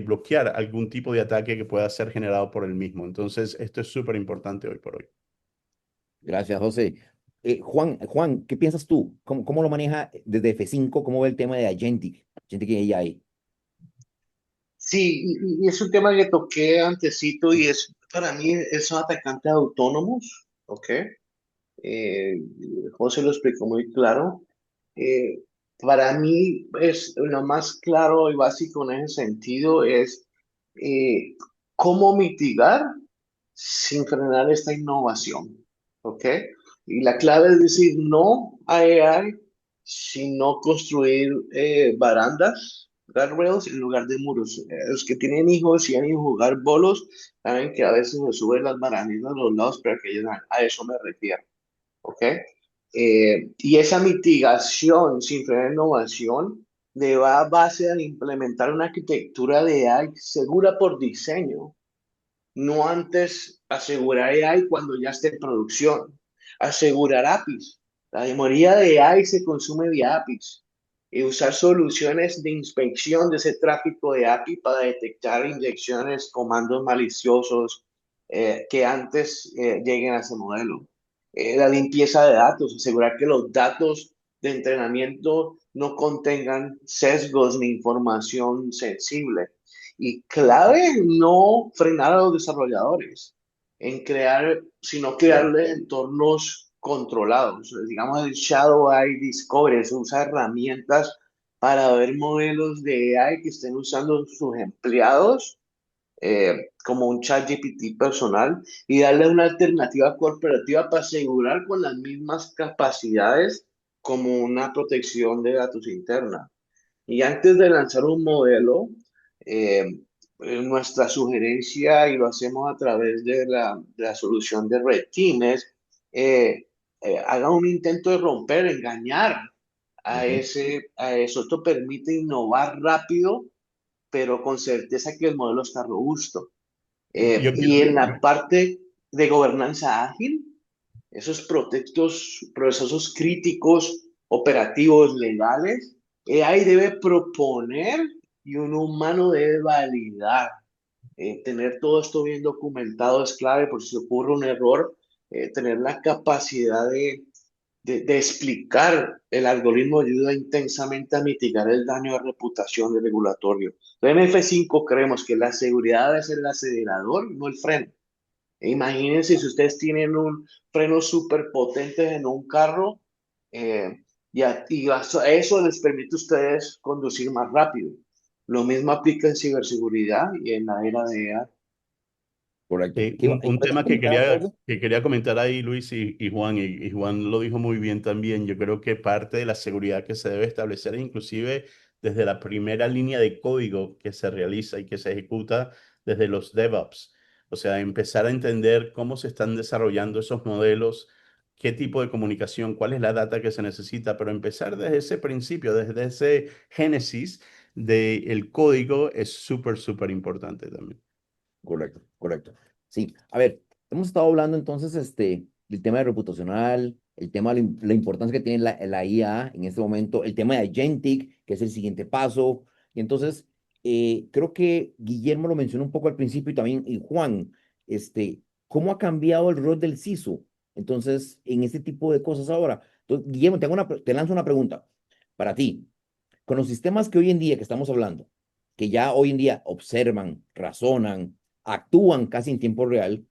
bloquear algún tipo de ataque que pueda ser generado por el mismo. Entonces, esto es súper importante hoy por hoy. Gracias, José. Juan, ¿qué piensas tú? ¿Cómo lo maneja desde F5? ¿Cómo ve el tema de Agentic AI? Sí, y es un tema que toqué antesito y es, para mí, es atacantes autónomos, ¿ok? Eh, José lo explicó muy claro. Eh, para mí, es lo más claro y básico en ese sentido es eh, cómo mitigar sin frenar esta innovación, ¿ok? Y la clave es decir no a AI, sino construir barandas, guardrails, en lugar de muros. Los que tienen hijos y han ido a jugar bolos, saben que a veces se suben las baranditas a los lados, pero que a eso me refiero, ¿ok? Y esa mitigación sin frenar innovación le va a base a implementar una arquitectura de AI segura por diseño, no antes asegurar AI cuando ya esté en producción. Asegurar APIs. La mayoría de AI se consume vía APIs. Y usar soluciones de inspección de ese tráfico de API para detectar inyecciones, comandos maliciosos que antes lleguen a ese modelo. La limpieza de datos, asegurar que los datos de entrenamiento no contengan sesgos ni información sensible. Y clave, no frenar a los desarrolladores en crear, sino crearle entornos controlados. Digamos, el Shadow AI Discovery, es usar herramientas para ver modelos de AI que estén usando sus empleados como un chat GPT personal y darle una alternativa corporativa para asegurar con las mismas capacidades como una protección de datos interna. Y antes de lanzar un modelo, eh, nuestra sugerencia, y lo hacemos a través de la solución de Red Team, es haga un intento de romper, engañar Ujú. a eso. Esto permite innovar rápido, pero con certeza que el modelo está robusto. Yo Y quiero, en la parte de gobernanza ágil, esos procesos críticos, operativos, legales, AI debe proponer y un humano debe validar. Tener todo esto bien documentado es clave por si ocurre un error, tener la capacidad de explicar el algoritmo ayuda intensamente a mitigar el daño de reputación de regulatorio. En F5 creemos que la seguridad es el acelerador, no el freno. Imagínense si ustedes tienen un freno súper potente en un carro eso les permite a ustedes conducir más rápido. Lo mismo aplica en ciberseguridad y en la era de AI. Correcto. ¿Y un qué vas a tema comentar, José? que quería comentar ahí, Luis y Juan, y Juan lo dijo muy bien también. Yo creo que parte de la seguridad que se debe establecer, inclusive desde la primera línea de código que se realiza y que se ejecuta desde los DevOps. O sea, empezar a entender cómo se están desarrollando esos modelos, qué tipo de comunicación, cuál es la data que se necesita, pero empezar desde ese principio, desde ese génesis del código es súper, súper importante también. Correcto, correcto. Sí, a ver, hemos estado hablando entonces del tema de reputacional, el tema de la importancia que tiene la IA en este momento, el tema de Agentic, que es el siguiente paso. Y entonces, creo que Guillermo lo mencionó un poco al principio y también y Juan, ¿cómo ha cambiado el rol del CISO? Entonces, en este tipo de cosas ahora. Entonces, Guillermo, te lanzo una pregunta para ti. Con los sistemas que hoy en día que estamos hablando, que ya hoy en día observan, razonan, actúan casi en tiempo real,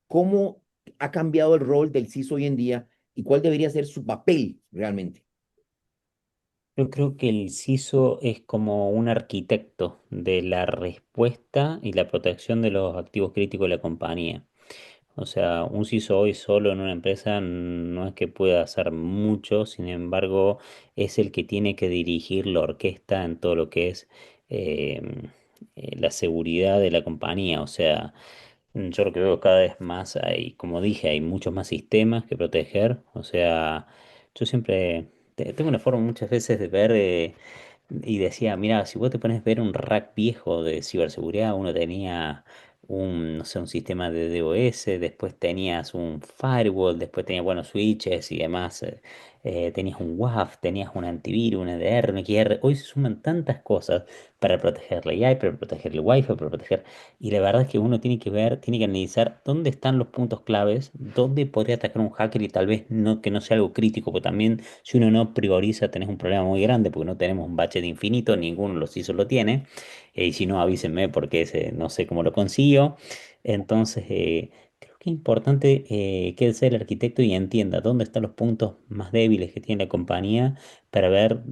¿cómo ha cambiado el rol del CISO hoy en día y cuál debería ser su papel realmente? Yo creo que el CISO es como un arquitecto de la respuesta y la protección de los activos críticos de la compañía. O sea, un CISO hoy solo en una empresa no es que pueda hacer mucho, sin embargo, es el que tiene que dirigir la orquesta en todo lo que es eh, la seguridad de la compañía. O sea, yo lo que veo cada vez más hay, como dije, hay muchos más sistemas que proteger. O sea, yo siempre tengo una forma muchas veces de ver. Y decía, mira, si vos te pones a ver un rack viejo de ciberseguridad, uno tenía un, no sé, un sistema de DOS, después tenías un firewall, después tenías, bueno, switches y demás, tenías un WAF, tenías un antivirus, un EDR, un XDR. Hoy se suman tantas cosas para proteger la AI, para proteger el Wi-Fi, para proteger... Y la verdad es que uno tiene que ver, tiene que analizar dónde están los puntos claves, dónde podría atacar un hacker y tal vez no, que no sea algo crítico, porque también si uno no prioriza tenés un problema muy grande, porque no tenemos un budget infinito, ninguno de los CISO lo tiene, y si no avísenme porque ese, no sé cómo lo consiguió. Entonces, creo que es importante que él sea el arquitecto y entienda dónde están los puntos más débiles que tiene la compañía para ver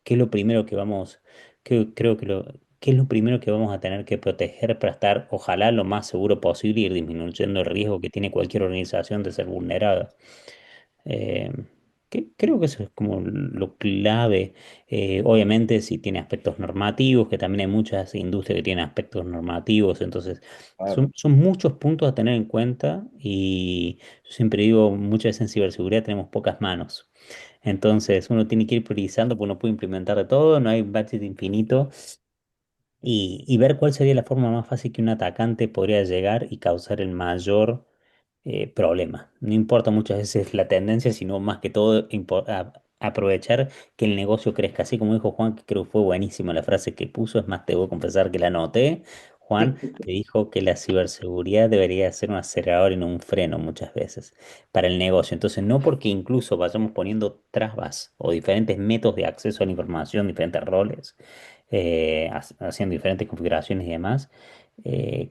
qué es lo primero que vamos, creo que qué es lo primero que vamos a tener que proteger para estar, ojalá, lo más seguro posible y ir disminuyendo el riesgo que tiene cualquier organización de ser vulnerada. Eh, creo que eso es como lo clave. Obviamente, si tiene aspectos normativos, que también hay muchas industrias que tienen aspectos normativos, entonces Claro, son muchos puntos a tener en cuenta y yo siempre digo, muchas veces en ciberseguridad tenemos pocas manos. Entonces uno tiene que ir priorizando, porque uno puede implementar de todo, no hay budget infinito y ver cuál sería la forma más fácil que un atacante podría llegar y causar el mayor problema. No importa muchas veces la tendencia, sino más que todo aprovechar que el negocio crezca. Así como dijo Juan, que creo que fue buenísima la frase que puso, es más, te voy a confesar que la anoté. Juan, que dijo que la ciberseguridad debería ser un acelerador y no un freno muchas veces para el negocio. Entonces, no porque incluso vayamos poniendo trabas o diferentes métodos de acceso a la información, diferentes roles, haciendo diferentes configuraciones y demás,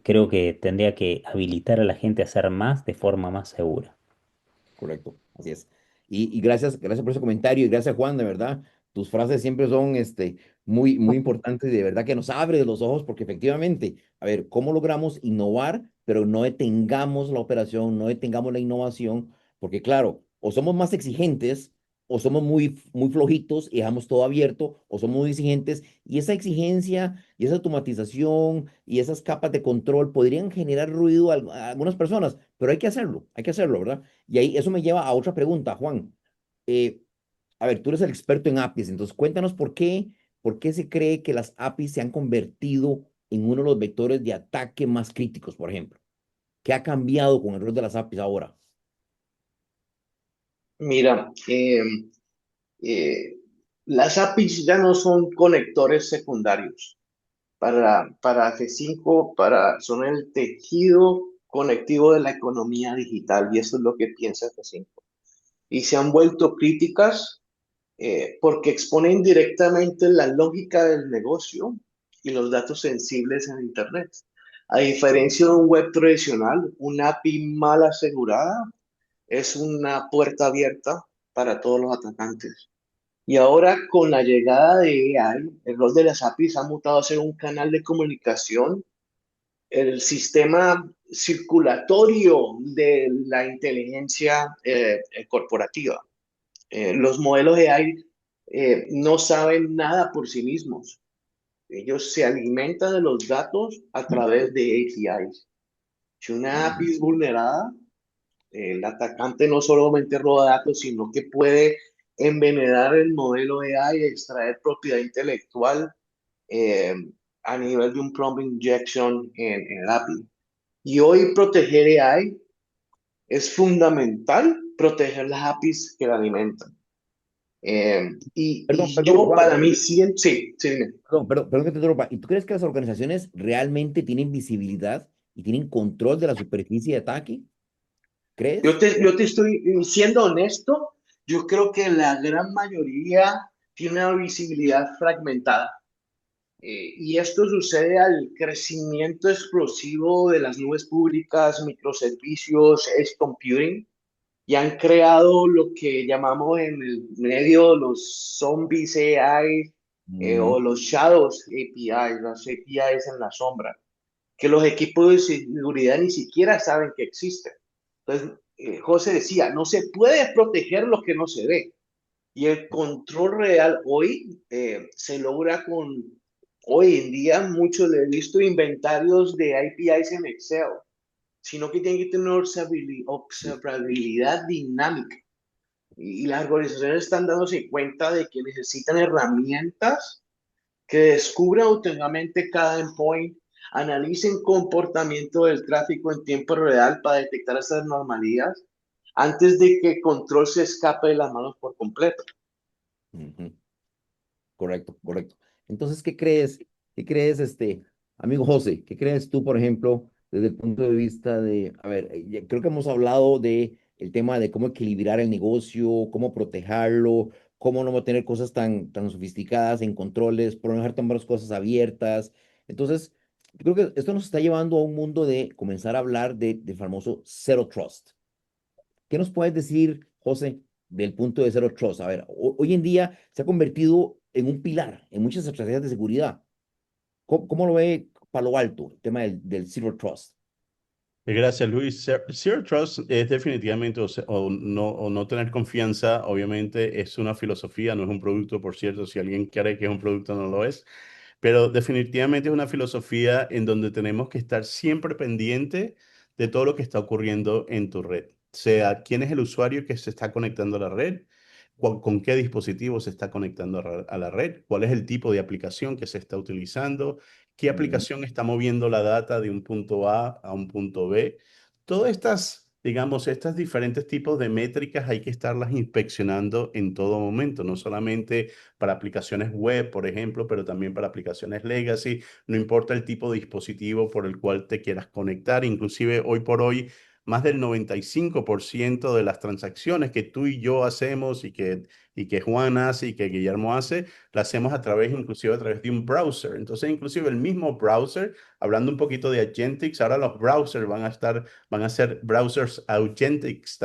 creo que tendría que habilitar a la gente a hacer más de forma más segura. correcto, así es. Y gracias, gracias por ese comentario y gracias, Juan, de verdad. Tus frases siempre son muy, muy importantes y de verdad que nos abre los ojos porque efectivamente, a ver, ¿cómo logramos innovar, pero no detengamos la operación, no detengamos la innovación? Porque claro, o somos más exigentes o somos muy flojitos y dejamos todo abierto, o somos muy exigentes y esa exigencia y esa automatización y esas capas de control podrían generar ruido a algunas personas, pero hay que hacerlo, ¿verdad? Y ahí eso me lleva a otra pregunta, Juan. Eh, a ver, tú eres el experto en APIs, entonces cuéntanos por qué se cree que las APIs se han convertido en uno de los vectores de ataque más críticos, por ejemplo. ¿Qué ha cambiado con el rol de las APIs ahora? Mira, eh, las APIs ya no son conectores secundarios. Para G5, son el tejido conectivo de la economía digital y eso es lo que piensa G5. Y se han vuelto críticas porque exponen directamente la lógica del negocio y los datos sensibles en Internet. A diferencia de un web tradicional, una API mal asegurada es una puerta abierta para todos los atacantes. Y ahora con la llegada de AI, el rol de las APIs ha mutado a ser un canal de comunicación, el sistema circulatorio de la inteligencia corporativa. Los modelos de AI no saben nada por sí mismos. Ellos se alimentan de los datos a través de APIs. Si una API es vulnerada, el atacante no solamente roba datos, sino que puede envenenar el modelo AI y extraer propiedad intelectual eh, a nivel de un prompt injection en el API. Y hoy proteger AI es fundamental, proteger las APIs que la alimentan. Perdón, Y perdón, yo, Juan, para mí, sí, sí, sí, dime. perdón que te interrumpa. ¿Y tú crees que las organizaciones realmente tienen visibilidad y tienen control de la superficie de ataque? ¿Crees? Yo te estoy siendo honesto, yo creo que la gran mayoría tiene una visibilidad fragmentada. Y esto sucede al crecimiento explosivo de las nubes públicas, microservicios, edge computing. y han creado lo que llamamos en el medio los zombies AI o Mm, los shadows APIs, las APIs en la sombra, que los equipos de seguridad ni siquiera saben que existen. Entonces, José decía, no se puede proteger lo que no se ve. Y el control real hoy se logra con, hoy en día, muchos le he visto inventarios de APIs en Excel, sino que tienen que tener sí. observabilidad dinámica. Y las organizaciones están dándose cuenta de que necesitan herramientas que descubran autónomamente cada endpoint, analicen comportamiento del tráfico en tiempo real para detectar esas anomalías antes de que el control se escape de las manos por completo. Ujú. Correcto, correcto. Entonces, ¿qué crees? ¿Qué crees, amigo José? ¿Qué crees tú, por ejemplo, desde el punto de vista de, a ver, creo que hemos hablado de el tema de cómo equilibrar el negocio, cómo protegerlo, cómo no tener cosas tan sofisticadas en controles, por no dejar tan varias cosas abiertas. Entonces, yo creo que esto nos está llevando a un mundo de comenzar a hablar del famoso Zero Trust. ¿Qué nos puedes decir, José, del punto de Zero Trust? A ver, hoy en día se ha convertido en un pilar en muchas estrategias de seguridad. ¿Cómo lo ve Palo Alto, el tema del Zero Trust? Gracias, Luis. Zero Trust es definitivamente, o no tener confianza, obviamente es una filosofía, no es un producto, por cierto, si alguien cree que es un producto, no lo es, pero definitivamente es una filosofía en donde tenemos que estar siempre pendiente de todo lo que está ocurriendo en tu red, sea quién es el usuario que se está conectando a la red, con qué dispositivo se está conectando a la red, cuál es el tipo de aplicación que se está utilizando, qué Ujú, aplicación está moviendo la data de un punto A un punto B. Todas estas, digamos, estas diferentes tipos de métricas hay que estarlas inspeccionando en todo momento, no solamente para aplicaciones web, por ejemplo, pero también para aplicaciones legacy, no importa el tipo de dispositivo por el cual te quieras conectar, inclusive hoy por hoy más del 95% de las transacciones que tú y yo hacemos y que Juan hace y que Guillermo hace, la hacemos a través, inclusive a través de un browser. Entonces, inclusive el mismo browser, hablando un poquito de Agentics, ahora los browsers van a ser browsers Agentics,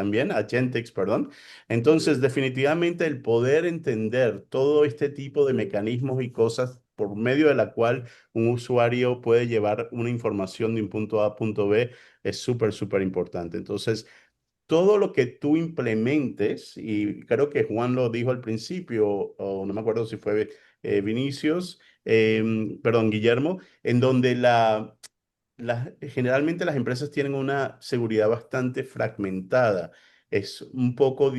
perdón. Entonces, definitivamente el poder entender todo este tipo de mecanismos y cosas por medio de la cual un usuario puede llevar una información de un punto A a punto B es súper, súper importante. Entonces, todo lo que tú implementes, y creo que Juan lo dijo al principio, o no me acuerdo si fue Vinicius, perdón, Guillermo, en donde generalmente las empresas tienen una seguridad bastante fragmentada. Es un poco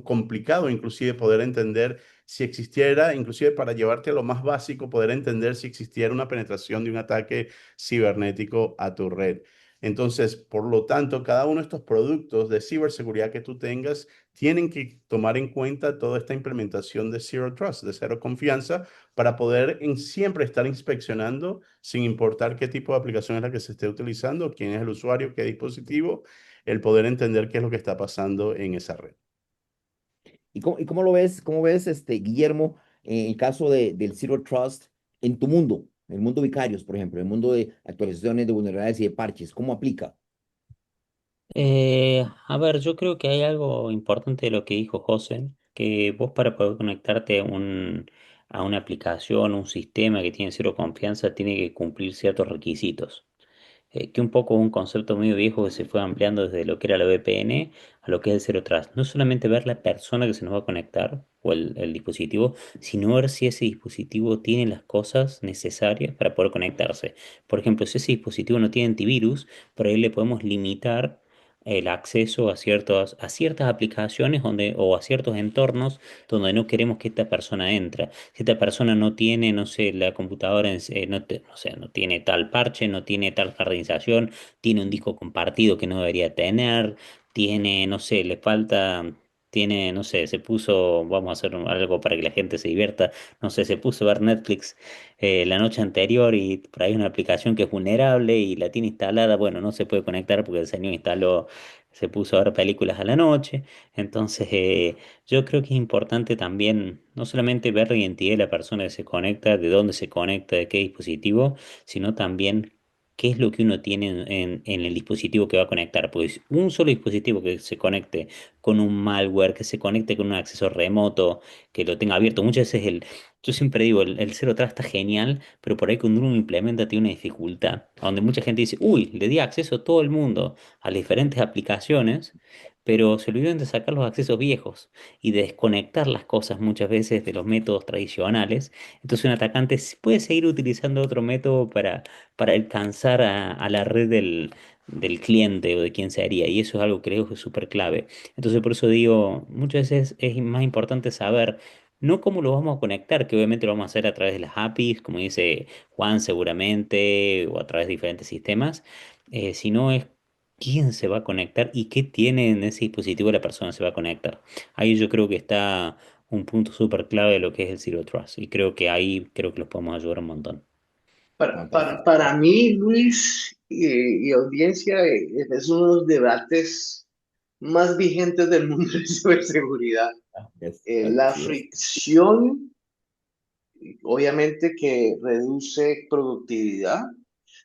complicado inclusive poder entender si existiera, inclusive para llevarte a lo más básico, poder entender si existiera una penetración de un ataque cibernético a tu red. Entonces, por lo tanto, cada uno de estos productos de ciberseguridad que tú tengas tienen que tomar en cuenta toda esta implementación de Zero Trust, de cero confianza, para poder siempre estar inspeccionando sin importar qué tipo de aplicación es la que se esté utilizando, quién es el usuario, qué dispositivo, el poder entender qué es lo que está pasando en esa red. ¿Y cómo lo ves, Guillermo, en el caso del Zero Trust en tu mundo, en el mundo vicarios, por ejemplo, en el mundo de actualizaciones, de vulnerabilidades y de parches? ¿Cómo aplica? A ver, yo creo que hay algo importante de lo que dijo José, que vos para poder conectarte a una aplicación, un sistema que tiene cero confianza, tiene que cumplir ciertos requisitos. Que un poco un concepto muy viejo que se fue ampliando desde lo que era la VPN a lo que es el Zero Trust. No solamente ver la persona que se nos va a conectar o el dispositivo, sino ver si ese dispositivo tiene las cosas necesarias para poder conectarse. Por ejemplo, si ese dispositivo no tiene antivirus, por ahí le podemos limitar el acceso a ciertas aplicaciones o a ciertos entornos donde no queremos que esta persona entre. Si esta persona no tiene, no sé, la computadora, no sé, no tiene tal parche, no tiene tal jardinización, tiene un disco compartido que no debería tener, tiene, no sé, le falta, tiene, no sé, se puso, vamos a hacer algo para que la gente se divierta, no sé, se puso a ver Netflix la noche anterior y por ahí una aplicación que es vulnerable y la tiene instalada, bueno, no se puede conectar porque el señor instaló, se puso a ver películas a la noche. Entonces, yo creo que es importante también no solamente ver la identidad de la persona que se conecta, de dónde se conecta, de qué dispositivo, sino también qué es lo que uno tiene en el dispositivo que va a conectar. Pues un solo dispositivo que se conecte con un malware, que se conecte con un acceso remoto, que lo tenga abierto. Muchas veces yo siempre digo, el Zero Trust está genial, pero por ahí cuando uno lo implementa tiene una dificultad, donde mucha gente dice, uy, le di acceso a todo el mundo a las diferentes aplicaciones, pero se olvidan de sacar los accesos viejos y de desconectar las cosas muchas veces de los métodos tradicionales. Entonces un atacante puede seguir utilizando otro método para alcanzar a la red del cliente o de quien sería, y eso es algo que creo que es súper clave. Entonces por eso digo, muchas veces es más importante saber no cómo lo vamos a conectar, que obviamente lo vamos a hacer a través de las APIs, como dice Juan seguramente, o a través de diferentes sistemas, sino es quién se va a conectar y qué tiene en ese dispositivo la persona se va a conectar. Ahí yo creo que está un punto súper clave de lo que es el Zero Trust, y creo que ahí creo que los podemos ayudar un montón. Fantástico. Para mí, Luis y audiencia, es uno de los debates más vigentes del mundo de ciberseguridad. La Así es. fricción, obviamente, que reduce productividad,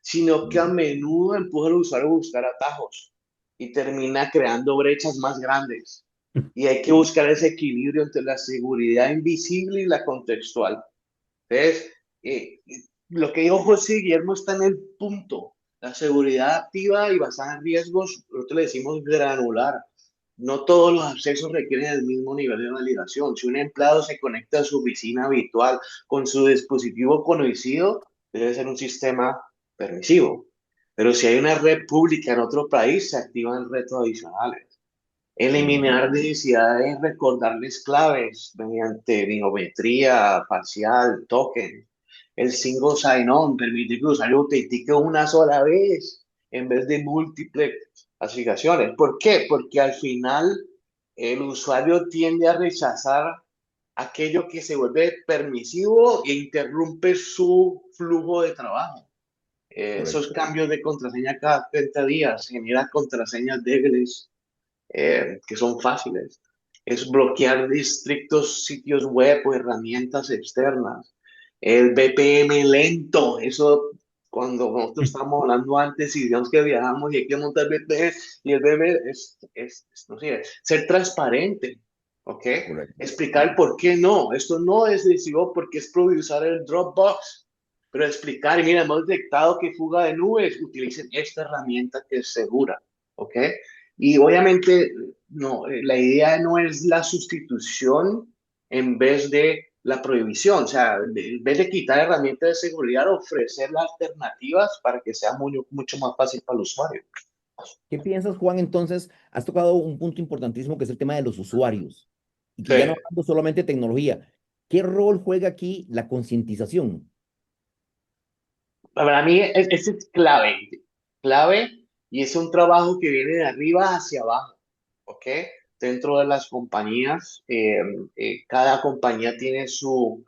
sino que a Mm, menudo empuja al usuario a buscar atajos y termina creando brechas más grandes. Y hay que buscar ese equilibrio entre la seguridad invisible y la contextual. Entonces, lo que dijo José Guillermo está en el punto. La seguridad activa y basada en riesgos, nosotros le decimos granular. No todos los accesos requieren el mismo nivel de validación. Si un empleado se conecta a su oficina habitual con su dispositivo conocido, debe ser un sistema permisivo. Pero si hay una red pública en otro país, se activan retos adicionales. ujú, Eliminar necesidades, recordarles claves mediante biometría facial, token. El single sign-on permite que el usuario autentique una sola vez en vez de múltiples aplicaciones. ¿Por qué? Porque al final el usuario tiende a rechazar aquello que se vuelve permisivo e interrumpe su flujo de trabajo. Esos correcto. cambios de contraseña cada 30 días generan contraseñas débiles que son fáciles. Es bloquear estrictos sitios web o herramientas externas. El VPN lento, eso cuando nosotros estábamos hablando antes y digamos que viajamos y hay que montar VPN y el VPN no sé, ser transparente, ¿ok? Correcto. Explicar el por qué no. Esto no es decisivo porque es prohibir usar el Dropbox, pero explicar, y mira, hemos detectado que fuga de nubes, utilicen esta herramienta que es segura, ¿ok? Y obviamente, no, la idea no es la sustitución en vez de la prohibición, o sea, en vez de quitar herramientas de seguridad, ofrecer las alternativas para que sea mucho más fácil para el usuario. ¿Qué piensas, Juan? Entonces, has tocado un punto importantísimo que es el tema de los usuarios y que Sí. ya no hablando solamente de tecnología. ¿Qué rol juega aquí la concientización? Para mí es clave, clave, y es un trabajo que viene de arriba hacia abajo, ¿ok? Dentro de las compañías, cada compañía tiene su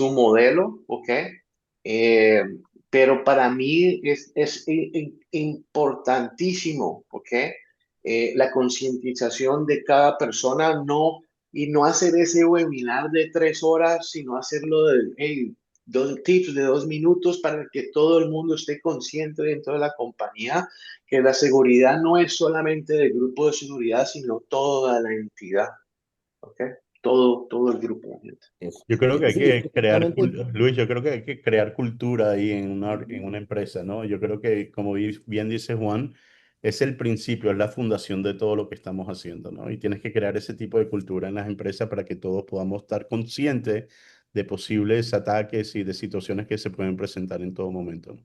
modelo, ¿ok? Eh, pero para mí es importantísimo, ¿ok? La concientización de cada persona, no, y no hacer ese webinar de 3 horas, sino hacerlo de, hey, 2 tips de 2 minutos para que todo el mundo esté consciente dentro de la compañía que la seguridad no es solamente del grupo de seguridad, sino toda la entidad, ¿ok? Todo el grupo de gente. Eso. Yo creo que hay Sí, que crear, efectivamente. Luis, yo creo que hay que crear cultura ahí en una empresa, ¿no? Yo creo que, como bien dice Juan, es el principio, es la fundación de todo lo que estamos haciendo, ¿no? Y tienes que crear ese tipo de cultura en las empresas para que todos podamos estar conscientes de posibles ataques y de situaciones que se pueden presentar en todo momento, ¿no?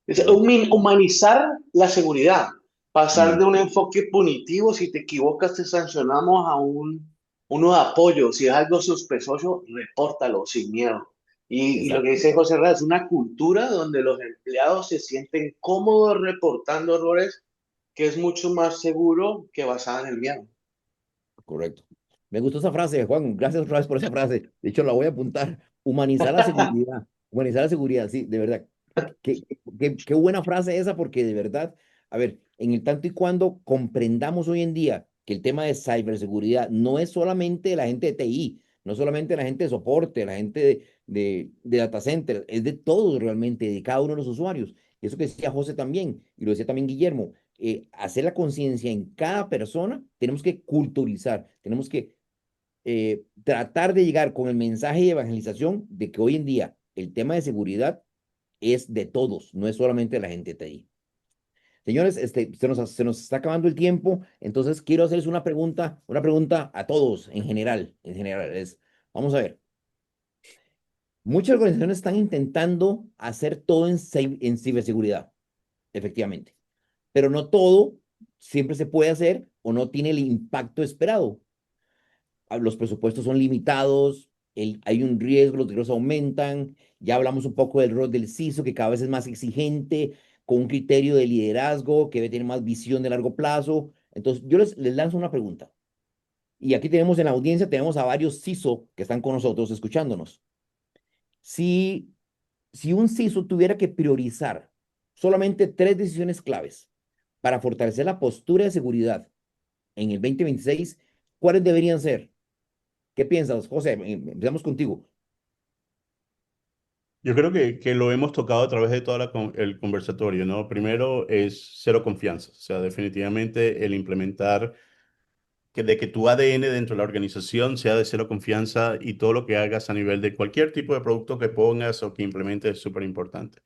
Es Correcto. humanizar la seguridad, pasar de Mm, un enfoque punitivo, si te equivocas te sancionamos a uno de apoyo, si es algo sospechoso, repórtalo sin miedo. Y lo que exacto. dice José Herrera es una cultura donde los empleados se sienten cómodos reportando errores, que es mucho más seguro que basada en el miedo. Correcto. Me gustó esa frase, Juan. Gracias otra vez por esa frase. De hecho, la voy a apuntar. Humanizar la seguridad. Humanizar la seguridad, sí, de verdad. Qué buena frase esa, porque de verdad, a ver, en el tanto y cuando comprendamos hoy en día que el tema de ciberseguridad no es solamente la gente de TI, no solamente la gente de soporte, la gente de data center, es de todos realmente, de cada uno de los usuarios. y eso que decía José también, y lo decía también Guillermo, hacer la conciencia en cada persona, tenemos que culturizar, tenemos que tratar de llegar con el mensaje de evangelización de que hoy en día el tema de seguridad es de todos, no es solamente de la gente de TI. Señores, se nos está acabando el tiempo, entonces quiero hacerles una pregunta a todos en general, vamos a ver, muchas organizaciones están intentando hacer todo en ciberseguridad, efectivamente, pero no todo siempre se puede hacer o no tiene el impacto esperado. Los presupuestos son limitados, hay un riesgo, los riesgos aumentan, ya hablamos un poco del rol del CISO, que cada vez es más exigente, con un criterio de liderazgo, que debe tener más visión de largo plazo. Entonces, yo les lanzo una pregunta. Y aquí tenemos en la audiencia, tenemos a varios CISO que están con nosotros escuchándonos. Si, si un CISO tuviera que priorizar solamente tres decisiones claves para fortalecer la postura de seguridad en el 2026, ¿cuáles deberían ser? ¿Qué piensas, José? Empezamos contigo. Yo creo que lo hemos tocado a través de todo el conversatorio, ¿no? Primero es cero confianza, o sea, definitivamente el implementar de que tu ADN dentro de la organización sea de cero confianza y todo lo que hagas a nivel de cualquier tipo de producto que pongas o que implementes es súper importante.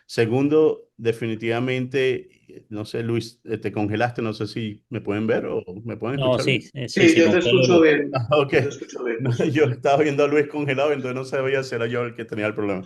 Segundo, definitivamente, no sé, Luis, te congelaste, no sé si me pueden ver o me pueden No, escuchar sí, bien. sí, Sí, se yo te congeló escucho Luis. bien. Ah, ok. Yo te escucho bien, No, José. yo estaba viendo a Luis congelado, entonces no sabía si era yo el que tenía el problema.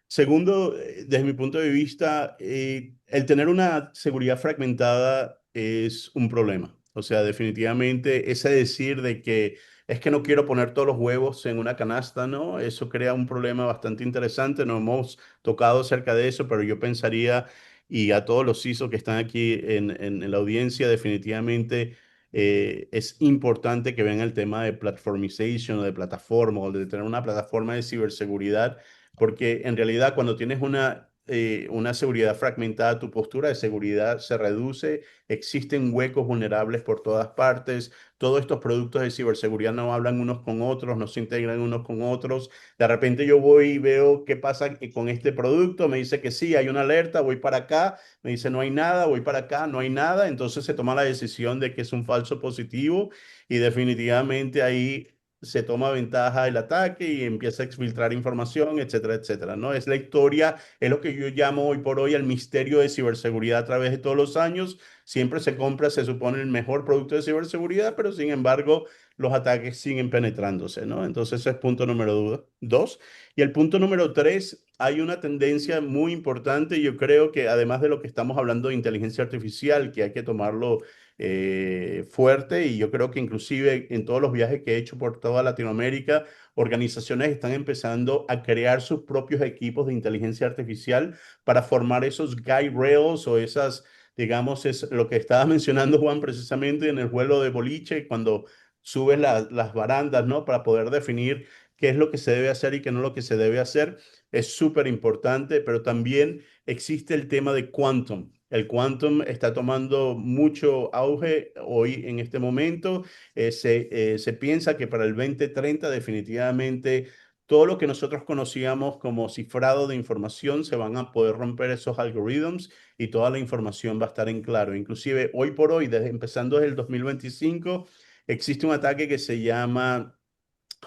Segundo, desde mi punto de vista, el tener una seguridad fragmentada es un problema. O sea, definitivamente ese decir de que es que no quiero poner todos los huevos en una canasta, ¿no? Eso crea un problema bastante interesante. No hemos tocado acerca de eso, pero yo pensaría, y a todos los CISO que están aquí en la audiencia, definitivamente es importante que vean el tema de platformization o de plataforma o de tener una plataforma de ciberseguridad, porque en realidad cuando tienes una seguridad fragmentada, tu postura de seguridad se reduce, existen huecos vulnerables por todas partes, todos estos productos de ciberseguridad no hablan unos con otros, no se integran unos con otros. De repente yo voy y veo qué pasa con este producto, me dice que sí, hay una alerta, voy para acá, me dice no hay nada, voy para acá, no hay nada, entonces se toma la decisión de que es un falso positivo y definitivamente ahí se toma ventaja del ataque y empieza a exfiltrar información, etcétera, etcétera, ¿no? Es la historia, es lo que yo llamo hoy por hoy el misterio de ciberseguridad a través de todos los años. Siempre se compra, se supone, el mejor producto de ciberseguridad, pero sin embargo los ataques siguen penetrándose, ¿no? Entonces ese es punto número dos. Y el punto número tres, hay una tendencia muy importante, yo creo que además de lo que estamos hablando de inteligencia artificial, que hay que tomarlo fuerte, y yo creo que inclusive en todos los viajes que he hecho por toda Latinoamérica, organizaciones están empezando a crear sus propios equipos de inteligencia artificial para formar esos guide rails o esas, digamos, es lo que estaba mencionando Juan precisamente en el juego de boliche, cuando subes las barandas, ¿no? Para poder definir qué es lo que se debe hacer y qué no es lo que se debe hacer. Es súper importante, pero también existe el tema de quantum. El quantum está tomando mucho auge hoy en este momento. Se piensa que para el 2030 definitivamente todo lo que nosotros conocíamos como cifrado de información se van a poder romper esos algoritmos y toda la información va a estar en claro. Inclusive hoy por hoy, empezando desde el 2025, existe un ataque que se llama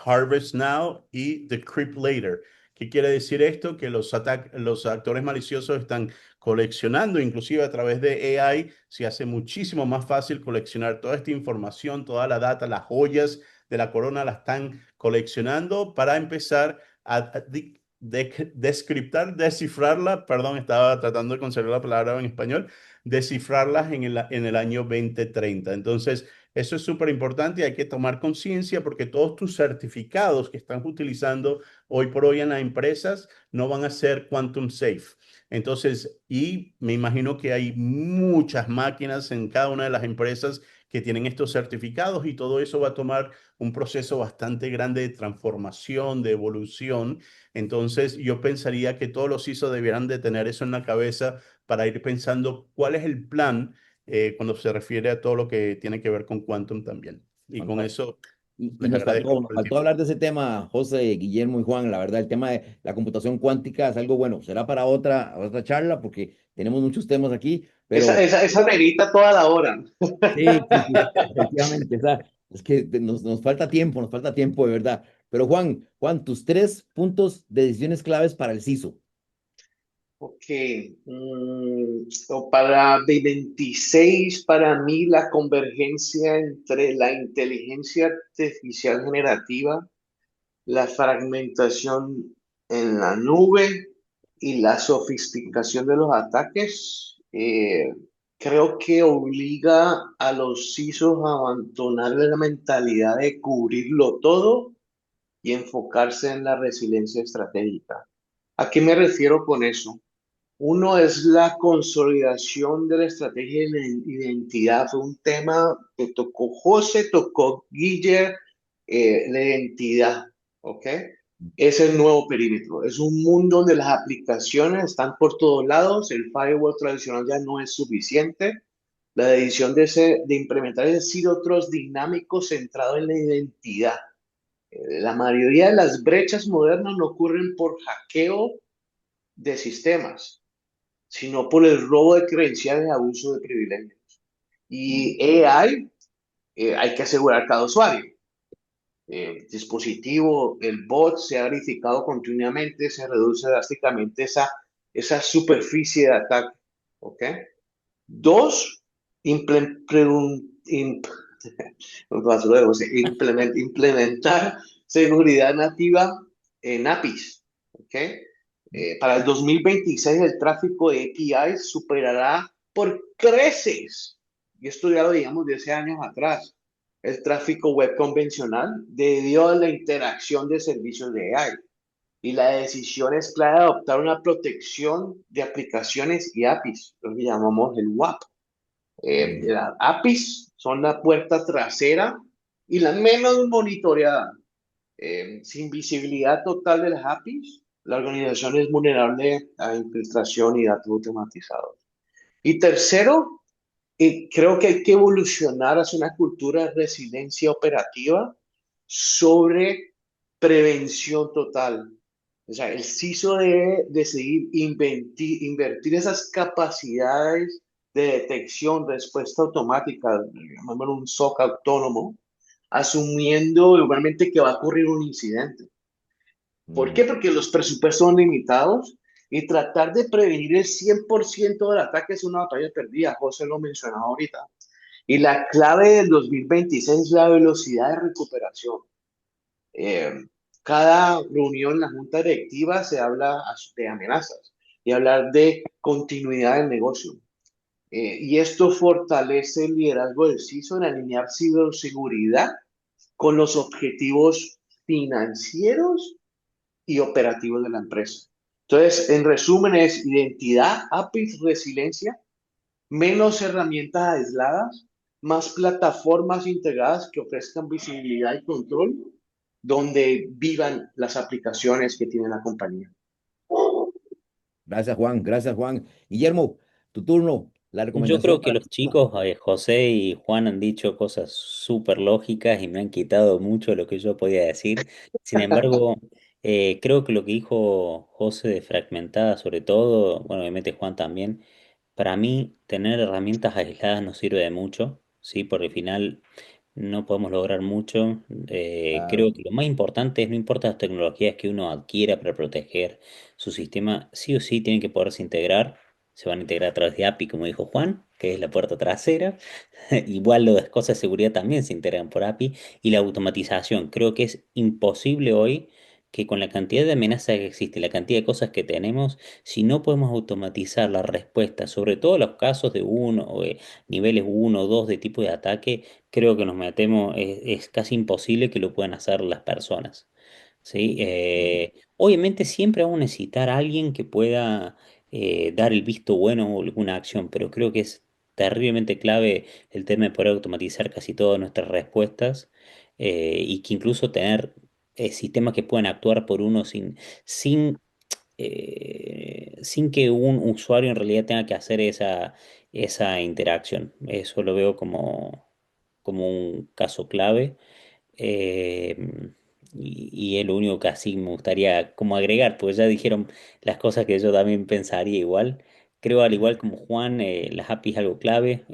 Harvest Now y Decrypt Later. ¿Qué quiere decir esto? Que los actores maliciosos están coleccionando, inclusive a través de AI, se hace muchísimo más fácil coleccionar toda esta información, toda la data, las joyas de la corona la están coleccionando para empezar a descriptar, descifrarla, perdón, estaba tratando de conservar la palabra en español, descifrarlas en el año 2030. Entonces, eso es súper importante y hay que tomar conciencia porque todos tus certificados que están utilizando hoy por hoy en las empresas no van a ser quantum safe. Entonces, y me imagino que hay muchas máquinas en cada una de las empresas que tienen estos certificados y todo eso va a tomar un proceso bastante grande de transformación, de evolución. Entonces, yo pensaría que todos los ISO debieran de tener eso en la cabeza para ir pensando cuál es el plan cuando se refiere a todo lo que tiene que ver con Quantum también. Y con Fantástico. eso Y Les agradezco nos por el faltó tiempo. hablar de ese tema, José, Guillermo y Juan. La verdad, el tema de la computación cuántica es algo bueno. Será para otra charla porque tenemos muchos temas aquí, Esa, pero esa, esa merita toda la hora. sí, sí, sí, efectivamente. Es que nos falta tiempo de verdad. Pero Juan, tus 3 puntos de decisiones claves para el CISO. Ok, o para 26, para mí la convergencia entre la inteligencia artificial generativa, la fragmentación en la nube y la sofisticación de los ataques, creo que obliga a los CISOs a abandonar la mentalidad de cubrirlo todo y enfocarse en la resiliencia estratégica. ¿A qué me refiero con eso? Uno es la consolidación de la estrategia de la identidad. Fue un tema que tocó José, tocó Guille, la identidad, ¿ok? Es el nuevo perímetro. Es un mundo donde las aplicaciones están por todos lados. El firewall tradicional ya no es suficiente. La decisión de implementar el Zero Trust dinámico centrado en la identidad. La mayoría de las brechas modernas no ocurren por hackeo de sistemas, sino por el robo de credenciales y abuso de privilegios. Mm, Y AI, hay que asegurar cada usuario. El dispositivo, el bot se ha verificado continuamente, se reduce drásticamente esa superficie de ataque. ¿Ok? Dos, imple- pregun- imp- implementar seguridad nativa en APIs. ¿Ok? Para el 2026 el tráfico de APIs superará por creces, y esto ya lo digamos de hace años atrás, el tráfico web convencional debido a la interacción de servicios de AI. Y la decisión es clara de adoptar una protección de aplicaciones y APIs, lo que llamamos el WAP. mm. Las APIs son la puerta trasera y la menos monitoreada. Sin visibilidad total de las APIs, la organización es vulnerable a infiltración y datos automatizados. Y tercero, creo que hay que evolucionar hacia una cultura de resiliencia operativa sobre prevención total. O sea, el CISO debe decidir invertir esas capacidades de detección, respuesta automática, llamémoslo un SOC autónomo, asumiendo igualmente que va a ocurrir un incidente. ¿Por qué? Mm. Porque los presupuestos son limitados y tratar de prevenir el 100% del ataque es una batalla perdida. José lo mencionaba ahorita. Y la clave del 2026 es la velocidad de recuperación. Eh, Cada reunión en la junta directiva se habla de amenazas y hablar de continuidad del negocio. Y esto fortalece el liderazgo del CISO en alinear ciberseguridad con los objetivos financieros y operativos de la empresa. Entonces, en resumen, es identidad, APIs, resiliencia, menos herramientas aisladas, más plataformas integradas que ofrezcan visibilidad y control, donde vivan las aplicaciones que tiene la compañía. Gracias, Juan. Gracias, Juan. Guillermo, tu turno. La Yo recomendación creo que para... los chicos, José y Juan, han dicho cosas súper lógicas y me han quitado mucho de lo que yo podía decir. Sin embargo, creo que lo que dijo José de fragmentada, sobre todo, bueno, obviamente Juan también, para mí tener herramientas aisladas no sirve de mucho, ¿sí? Porque al final no podemos lograr mucho. Creo Claro. que lo más importante es, no importa las tecnologías que uno adquiera para proteger su sistema, sí o sí tienen que poderse integrar. Se van a integrar a través de API, como dijo Juan, que es la puerta trasera. Igual las cosas de seguridad también se integran por API. Y la automatización. Creo que es imposible hoy que con la cantidad de amenazas que existe, la cantidad de cosas que tenemos, si no podemos automatizar la respuesta, sobre todo los casos de uno o niveles uno o 2 de tipo de ataque, creo que nos metemos, es casi imposible que lo puedan hacer las personas. ¿Sí? Mm. Obviamente siempre vamos a necesitar a alguien que pueda dar el visto bueno o alguna acción, pero creo que es terriblemente clave el tema de poder automatizar casi todas nuestras respuestas, y que incluso tener sistemas que puedan actuar por uno sin, sin que un usuario en realidad tenga que hacer esa interacción. Eso lo veo como un caso clave. Eh, y es lo único que así me gustaría como agregar, pues ya dijeron las cosas que yo también pensaría igual. Creo al igual como Juan, las API es algo clave.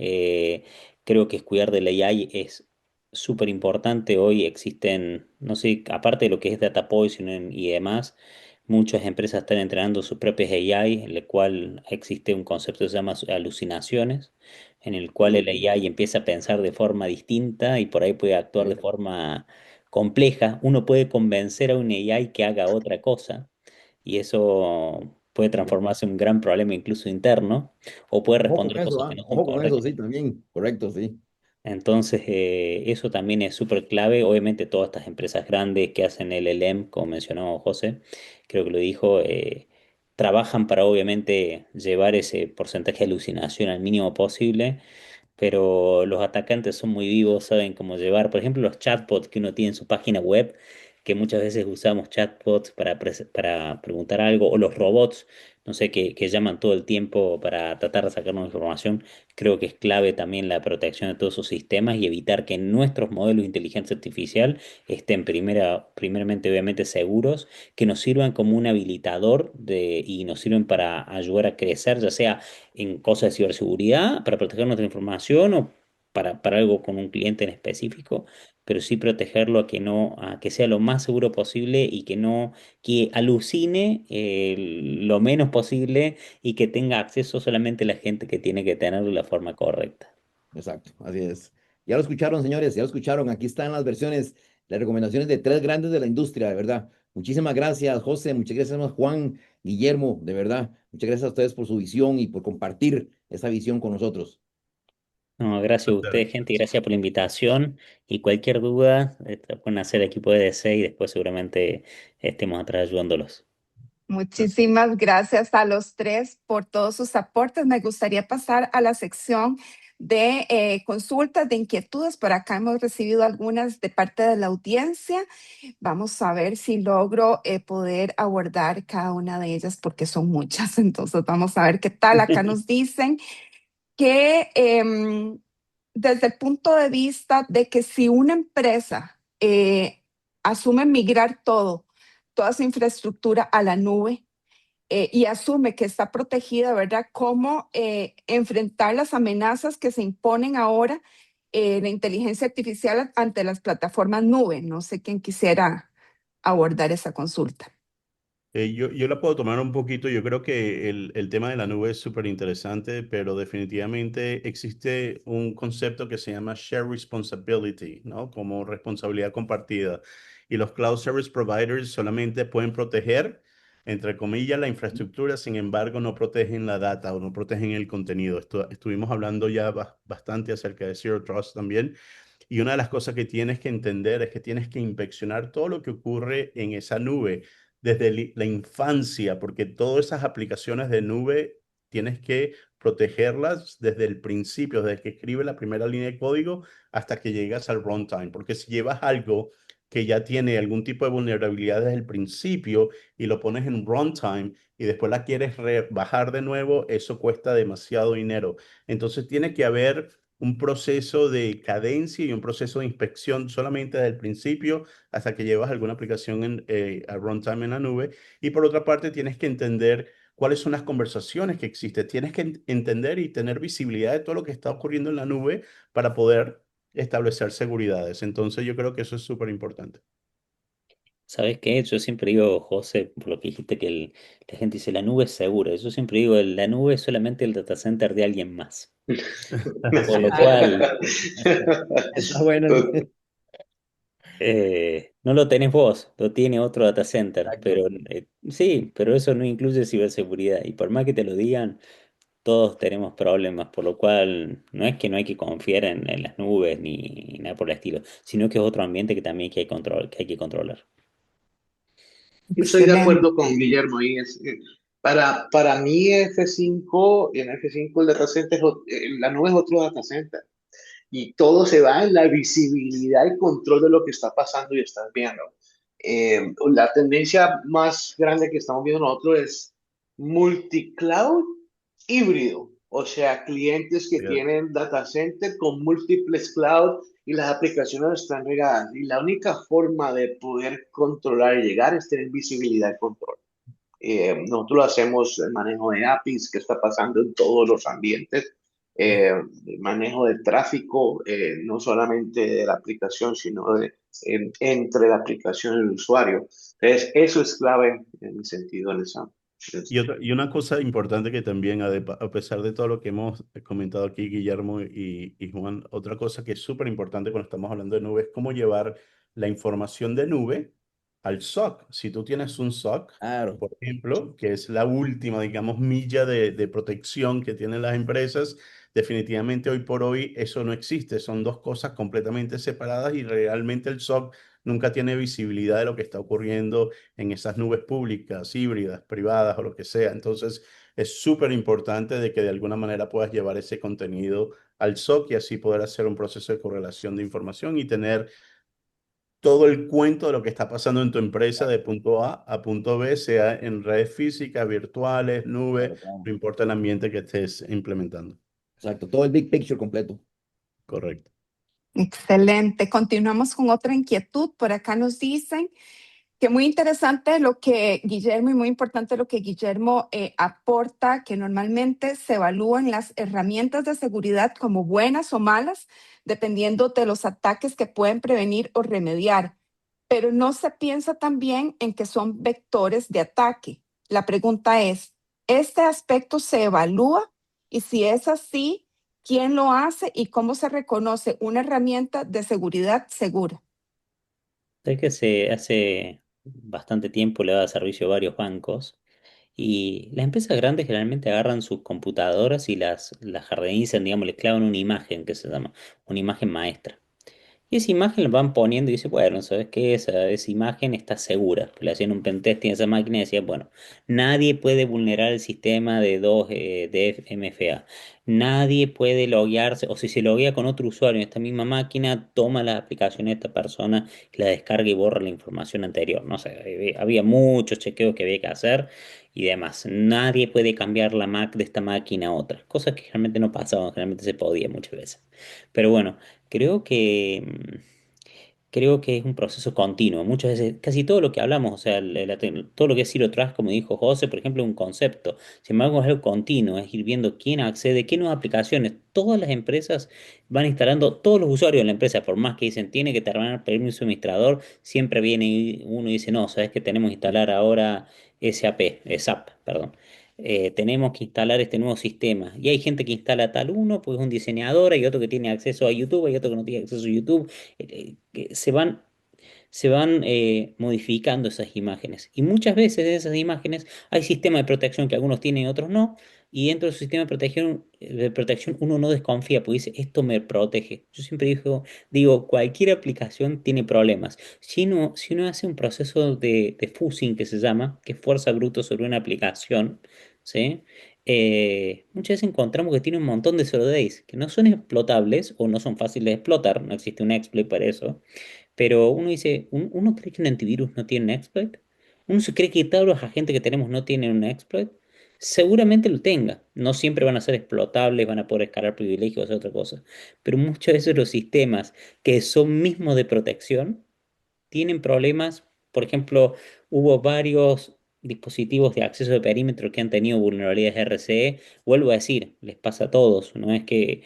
Creo que es cuidar del AI es súper importante. Hoy existen, no sé, aparte de lo que es data poisoning y demás, muchas empresas están entrenando sus propias AI, en el cual existe un concepto que se llama alucinaciones, en el cual el AI empieza a pensar de forma distinta y por ahí puede actuar de forma compleja. Uno puede convencer a un AI que haga otra cosa y eso puede transformarse en un gran problema incluso interno o puede Ojo responder con eso, cosas que ¿ah? no son Ojo con eso, correctas. sí, también. Correcto, sí. Entonces, eso también es súper clave. Obviamente, todas estas empresas grandes que hacen el LLM, como mencionó José, creo que lo dijo, trabajan para obviamente llevar ese porcentaje de alucinación al mínimo posible, pero los atacantes son muy vivos, saben cómo llevar, por ejemplo, los chatbots que uno tiene en su página web, que muchas veces usamos chatbots para preguntar algo, o los robots, no sé, que llaman todo el tiempo para tratar de sacarnos información. Creo que es clave también la protección de todos esos sistemas y evitar que nuestros modelos de inteligencia artificial estén primeramente, obviamente, seguros, que nos sirvan como un habilitador y nos sirven para ayudar a crecer, ya sea en cosas de ciberseguridad, para proteger nuestra información o para algo con un cliente en específico, pero sí protegerlo a que sea lo más seguro posible y que alucine lo menos posible y que tenga acceso solamente la gente que tiene que tenerlo de la forma correcta. Exacto, así es. Ya lo escucharon, señores, ya lo escucharon. Aquí están las versiones, las recomendaciones de tres grandes de la industria, de verdad. Muchísimas gracias, José. Muchas gracias, Juan, Guillermo, de verdad. Muchas gracias a ustedes por su visión y por compartir esa visión con nosotros. No, gracias a Muchas ustedes, gente, y gracias. gracias por la invitación. Y cualquier duda, pueden hacer equipo de DC y después seguramente estemos atrás ayudándolos. Muchísimas gracias a los tres por todos sus aportes. Me gustaría pasar a la sección de consultas, de inquietudes. Por acá hemos recibido algunas de parte de la audiencia. Vamos a ver si logro poder abordar cada una de ellas porque son muchas. Entonces vamos a ver qué tal. Acá nos dicen que desde el punto de vista de que si una empresa asume migrar toda su infraestructura a la nube, y asume que está protegida, ¿verdad? ¿Cómo enfrentar las amenazas que se imponen ahora de inteligencia artificial ante las plataformas nube? No sé quién quisiera abordar esa consulta. Yo la puedo tomar un poquito. Yo creo que el tema de la nube es súper interesante, pero definitivamente existe un concepto que se llama share responsibility, ¿no? Como responsabilidad compartida. Y los cloud service providers solamente pueden proteger, entre comillas, la infraestructura, sin embargo, no protegen la data o no protegen el contenido. Estuvimos hablando ya bastante acerca de Zero Trust también. Y una de las cosas que tienes que entender es que tienes que inspeccionar todo lo que ocurre en esa nube desde la infancia, porque todas esas aplicaciones de nube tienes que protegerlas desde el principio, desde que escribe la primera línea de código hasta que llegas al runtime, porque si llevas algo que ya tiene algún tipo de vulnerabilidad desde el principio y lo pones en runtime y después la quieres bajar de nuevo, eso cuesta demasiado dinero. Entonces tiene que haber un proceso de cadencia y un proceso de inspección solamente desde el principio hasta que llevas alguna aplicación a runtime en la nube. Y por otra parte, tienes que entender cuáles son las conversaciones que existen. Tienes que entender y tener visibilidad de todo lo que está ocurriendo en la nube para poder establecer seguridades. Entonces, yo creo que eso es súper importante. ¿Sabes qué? Yo siempre digo, José, por lo que dijiste que la gente dice la nube es segura. Yo siempre digo, la nube es solamente el data center de alguien más. Por lo cual, Está bueno. no lo tenés vos, lo tiene otro data center. Exacto. Pero sí, pero eso no incluye ciberseguridad. Y por más que te lo digan, todos tenemos problemas. Por lo cual, no es que no hay que confiar en las nubes ni nada por el estilo, sino que es otro ambiente que también que hay que controlar. Yo estoy de Excelente. acuerdo con Guillermo ahí. Para mí F5, en F5 el data center, la nube es otro data center. Y todo se va en la visibilidad y control de lo que está pasando y estás viendo. La tendencia más grande que estamos viendo nosotros es multicloud híbrido. O sea, clientes que Fíjate. tienen data center con múltiples cloud y las aplicaciones están regadas. Y la única forma de poder controlar y llegar es tener visibilidad y control. Nosotros lo hacemos el manejo de APIs que está pasando en todos los ambientes, el manejo de tráfico, no solamente de la aplicación, sino entre la aplicación y el usuario. Entonces, eso es clave en mi sentido en esa. Y una cosa importante que también, a pesar de todo lo que hemos comentado aquí, Guillermo y Juan, otra cosa que es súper importante cuando estamos hablando de nube es cómo llevar la información de nube al SOC. Si tú tienes un SOC, Claro, por ejemplo, que es la última, digamos, milla de protección que tienen las empresas, definitivamente hoy por hoy eso no existe. Son dos cosas completamente separadas y realmente el SOC nunca tiene visibilidad de lo que está ocurriendo en esas nubes públicas, híbridas, privadas o lo que sea. Entonces, es súper importante de que de alguna manera puedas llevar ese contenido al SOC y así poder hacer un proceso de correlación de información y tener todo el cuento de lo que está pasando en tu empresa de punto A punto B, sea en redes físicas, virtuales, nube, claro, claro. no importa el ambiente que estés implementando. Exacto, todo el big picture completo. Correcto. Excelente. Continuamos con otra inquietud. Por acá nos dicen que muy interesante lo que Guillermo y muy importante lo que Guillermo aporta, que normalmente se evalúan las herramientas de seguridad como buenas o malas, dependiendo de los ataques que pueden prevenir o remediar, pero no se piensa también en que son vectores de ataque. La pregunta es, ¿este aspecto se evalúa? Y si es así, ¿quién lo hace y cómo se reconoce una herramienta de seguridad segura? Sé que hace bastante tiempo le daba servicio a varios bancos y las empresas grandes generalmente agarran sus computadoras y las jardinizan, digamos, les clavan una imagen que se llama una imagen maestra. Y esa imagen la van poniendo y dice, bueno, ¿sabes qué? Esa imagen está segura. Le hacían un pentesting a esa máquina y decían, bueno, nadie puede vulnerar el sistema de 2 de MFA. Nadie puede loguearse, o si se loguea con otro usuario en esta misma máquina, toma la aplicación de esta persona, la descarga y borra la información anterior. No sé, había muchos chequeos que había que hacer y demás. Nadie puede cambiar la Mac de esta máquina a otra. Cosas que generalmente no pasaban, generalmente se podía muchas veces. Pero bueno. Creo creo que es un proceso continuo. Muchas veces, casi todo lo que hablamos, o sea, todo lo que es Zero Trust, como dijo José, por ejemplo, es un concepto. Sin embargo, es algo continuo, es ir viendo quién accede, qué nuevas aplicaciones. Todas las empresas van instalando, todos los usuarios de la empresa, por más que dicen, tiene que tener permiso administrador, siempre viene uno y dice, no, sabes que tenemos que instalar ahora SAP, perdón. Tenemos que instalar este nuevo sistema. Y hay gente que instala tal uno, pues es un diseñador, hay otro que tiene acceso a YouTube, hay otro que no tiene acceso a YouTube. Que se van modificando esas imágenes. Y muchas veces de esas imágenes hay sistemas de protección que algunos tienen y otros no. Y dentro de su sistema de protección uno no desconfía, porque dice, esto me protege. Yo siempre digo, cualquier aplicación tiene problemas. Si uno hace un proceso de fuzzing que se llama, que es fuerza bruta sobre una aplicación, ¿sí? Muchas veces encontramos que tiene un montón de zero days que no son explotables o no son fáciles de explotar, no existe un exploit para eso, pero uno dice, uno cree que un antivirus no tiene un exploit, uno se cree que todos los agentes que tenemos no tienen un exploit, seguramente lo tenga, no siempre van a ser explotables, van a poder escalar privilegios o otra cosa, pero muchas veces los sistemas que son mismos de protección, tienen problemas. Por ejemplo, hubo varios dispositivos de acceso de perímetro que han tenido vulnerabilidades RCE. Vuelvo a decir, les pasa a todos, no es que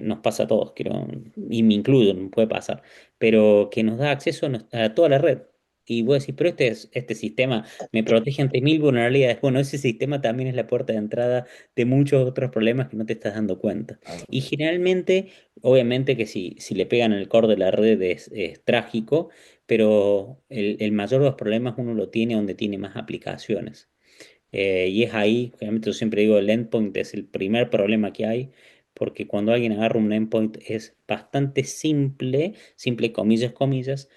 nos pasa a todos, y me incluyo, no puede pasar, pero que nos da acceso a toda la red. Y voy a decir, pero este sistema me protege ante mil vulnerabilidades. Bueno, ese sistema también es la puerta de entrada de muchos otros problemas que no te estás dando cuenta. Claro, Y generalmente, obviamente que si le pegan el core de la red es trágico, pero el mayor de los problemas uno lo tiene donde tiene más aplicaciones. Y es ahí, generalmente yo siempre digo, el endpoint es el primer problema que hay, porque cuando alguien agarra un endpoint es bastante simple, comillas, comillas,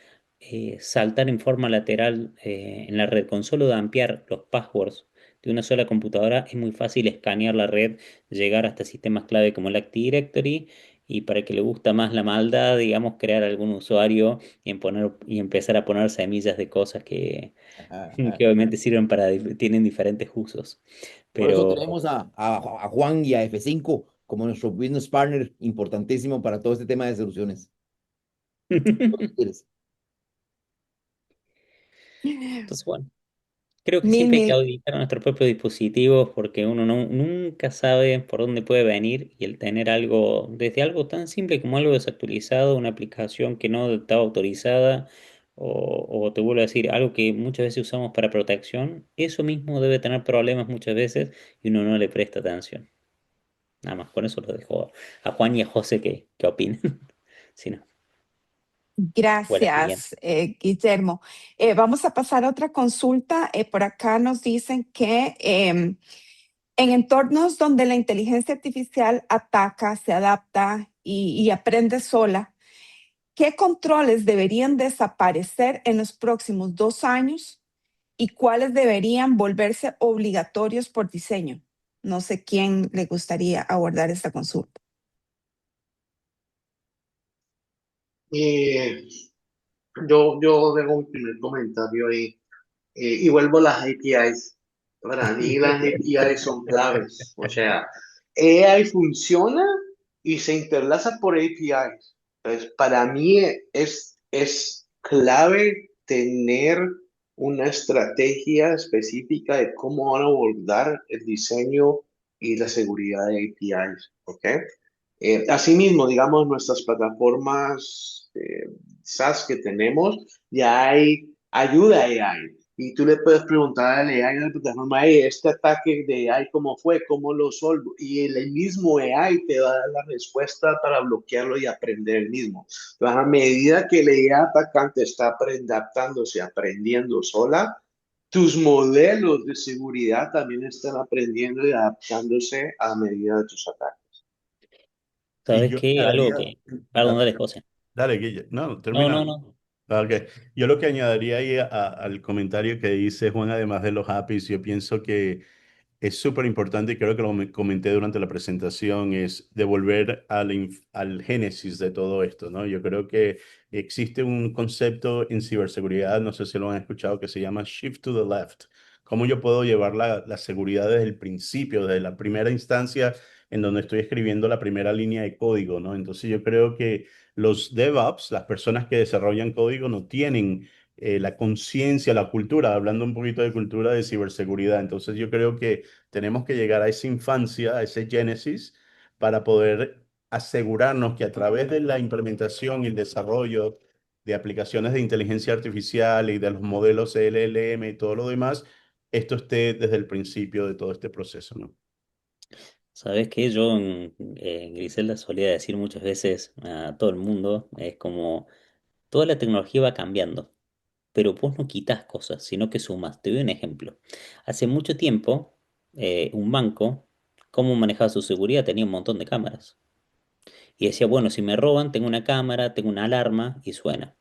saltar en forma lateral en la red. Con solo ampliar los passwords de una sola computadora es muy fácil escanear la red, llegar hasta sistemas clave como el Active Directory y para el que le gusta más la maldad, digamos, crear algún usuario y empezar a poner semillas de cosas que ajá, que ajá. obviamente sirven tienen diferentes usos. Por eso Pero tenemos a Juan y a F5 como nuestro business partner importantísimo para todo este tema de soluciones. entonces, bueno, creo que Mil, siempre hay que mil auditar nuestros propios dispositivos porque uno nunca sabe por dónde puede venir y el tener algo, desde algo tan simple como algo desactualizado, una aplicación que no estaba autorizada o te vuelvo a decir, algo que muchas veces usamos para protección, eso mismo debe tener problemas muchas veces y uno no le presta atención. Nada más, con eso lo dejo a Juan y a José que opinen. Si no, o a la siguiente. gracias, Guillermo. Vamos a pasar a otra consulta. Por acá nos dicen que en entornos donde la inteligencia artificial ataca, se adapta y aprende sola, ¿qué controles deberían desaparecer en los próximos 2 años y cuáles deberían volverse obligatorios por diseño? No sé quién le gustaría abordar esta consulta. Eh, yo tengo un primer comentario ahí. Y vuelvo a las APIs. Para mí las APIs son claves. O sea, AI funciona y se interlaza por APIs. Entonces, para mí es clave tener una estrategia específica de cómo van a abordar el diseño y la seguridad de APIs. ¿Ok? Asimismo, digamos, nuestras plataformas SaaS que tenemos, ya hay ayuda AI. Y tú le puedes preguntar al AI en la plataforma, "Hey, este ataque de AI, ¿cómo fue? ¿Cómo lo solvo?" Y el mismo AI te va a dar la respuesta para bloquearlo y aprender el mismo. Entonces, a medida que el AI atacante está adaptándose, aprendiendo sola, tus modelos de seguridad también están aprendiendo y adaptándose a medida de tus ataques. Y ¿Sabes yo qué? Algo añadiría, que... Perdón, dale, José. dale, Guille. No, No, no, termina. no. Ah, ok. Yo lo que añadiría ahí al comentario que dice Juan, además de los APIs, yo pienso que es súper importante y creo que lo comenté durante la presentación, es devolver al génesis de todo esto, ¿no? Yo creo que existe un concepto en ciberseguridad, no sé si lo han escuchado, que se llama Shift to the Left. Cómo yo puedo llevar la seguridad desde el principio, desde la primera instancia en donde estoy escribiendo la primera línea de código, ¿no? Entonces yo creo que los DevOps, las personas que desarrollan código, no tienen la conciencia, la cultura, hablando un poquito de cultura de ciberseguridad. Entonces yo creo que tenemos que llegar a esa infancia, a ese génesis, para poder asegurarnos que a través de la implementación y el desarrollo de aplicaciones de inteligencia artificial y de los modelos LLM y todo lo demás, esto esté desde el principio de todo este proceso, ¿no? ¿Sabes qué? Yo Griselda solía decir muchas veces a todo el mundo, es como toda la tecnología va cambiando, pero vos no quitas cosas, sino que sumas. Te doy un ejemplo. Hace mucho tiempo, un banco, ¿cómo manejaba su seguridad? Tenía un montón de cámaras. Y decía, bueno, si me roban, tengo una cámara, tengo una alarma y suena.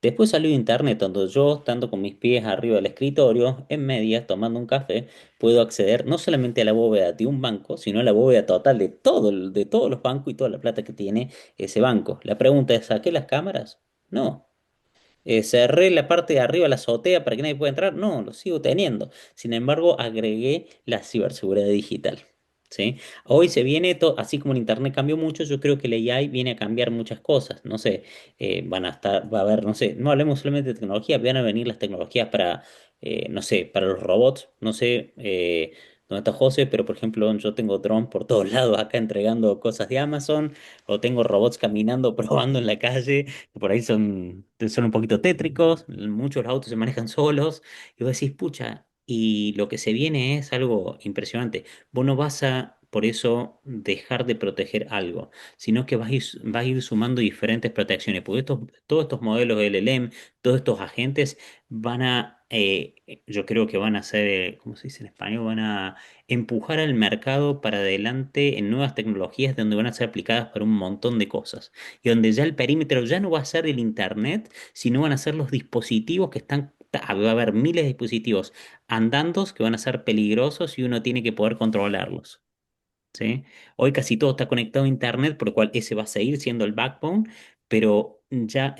Después salió internet, donde yo, estando con mis pies arriba del escritorio, en medias, tomando un café, puedo acceder no solamente a la bóveda de un banco, sino a la bóveda total de de todos los bancos y toda la plata que tiene ese banco. La pregunta es, ¿saqué las cámaras? No. ¿Cerré la parte de arriba, la azotea, para que nadie pueda entrar? No, lo sigo teniendo. Sin embargo, agregué la ciberseguridad digital. ¿Sí? Hoy se viene, así como el Internet cambió mucho, yo creo que el AI viene a cambiar muchas cosas. No sé, van a estar, va a haber, no sé, no hablemos solamente de tecnología, van a venir las tecnologías para, no sé, para los robots. No sé dónde está José, pero por ejemplo, yo tengo drones por todos lados acá entregando cosas de Amazon, o tengo robots caminando, probando en la calle que por ahí son un poquito tétricos, muchos autos se manejan solos, y vos decís, pucha, y lo que se viene es algo impresionante. Vos no vas a, por eso, dejar de proteger algo, sino que vas a ir sumando diferentes protecciones, porque todos estos modelos LLM, todos estos agentes van a, yo creo que van a ser, ¿cómo se dice en español? Van a empujar al mercado para adelante en nuevas tecnologías donde van a ser aplicadas para un montón de cosas y donde ya el perímetro ya no va a ser el internet, sino van a ser los dispositivos que están, va a haber miles de dispositivos andando que van a ser peligrosos y uno tiene que poder controlarlos. ¿Sí? Hoy casi todo está conectado a internet, por lo cual ese va a seguir siendo el backbone, pero ya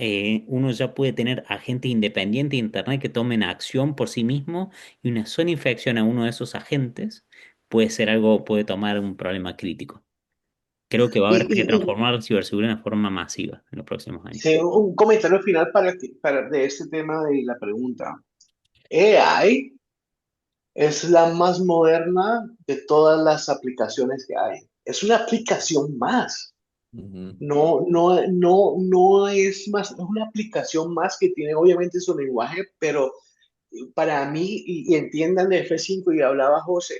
uno ya puede tener agentes independientes de internet que tomen acción por sí mismo y una sola infección a uno de esos agentes puede ser algo, puede tomar un problema crítico. Creo que va a haber que Y transformar ciberseguridad de una forma masiva en los próximos años. sí, un comentario final de este tema de la pregunta. AI es la más moderna de todas las aplicaciones que hay. Es una aplicación más. Ujú, No es más, es una aplicación más que tiene obviamente su lenguaje, pero para mí, y entiendan de F5 y hablaba José,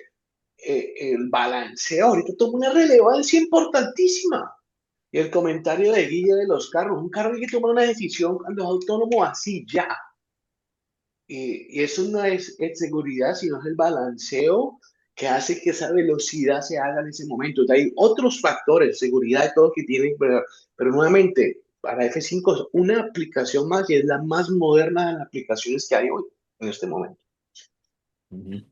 el balanceo ahorita toma una relevancia importantísima. Y el comentario de Guille de los carros, un carro hay que tomar una decisión cuando es autónomo así ya. Y eso no es seguridad, sino es el balanceo que hace que esa velocidad se haga en ese momento. Hay otros factores, seguridad y todo que tienen, pero nuevamente, para F5 es una aplicación más y es la más moderna de las aplicaciones que hay hoy, en este momento. ujú.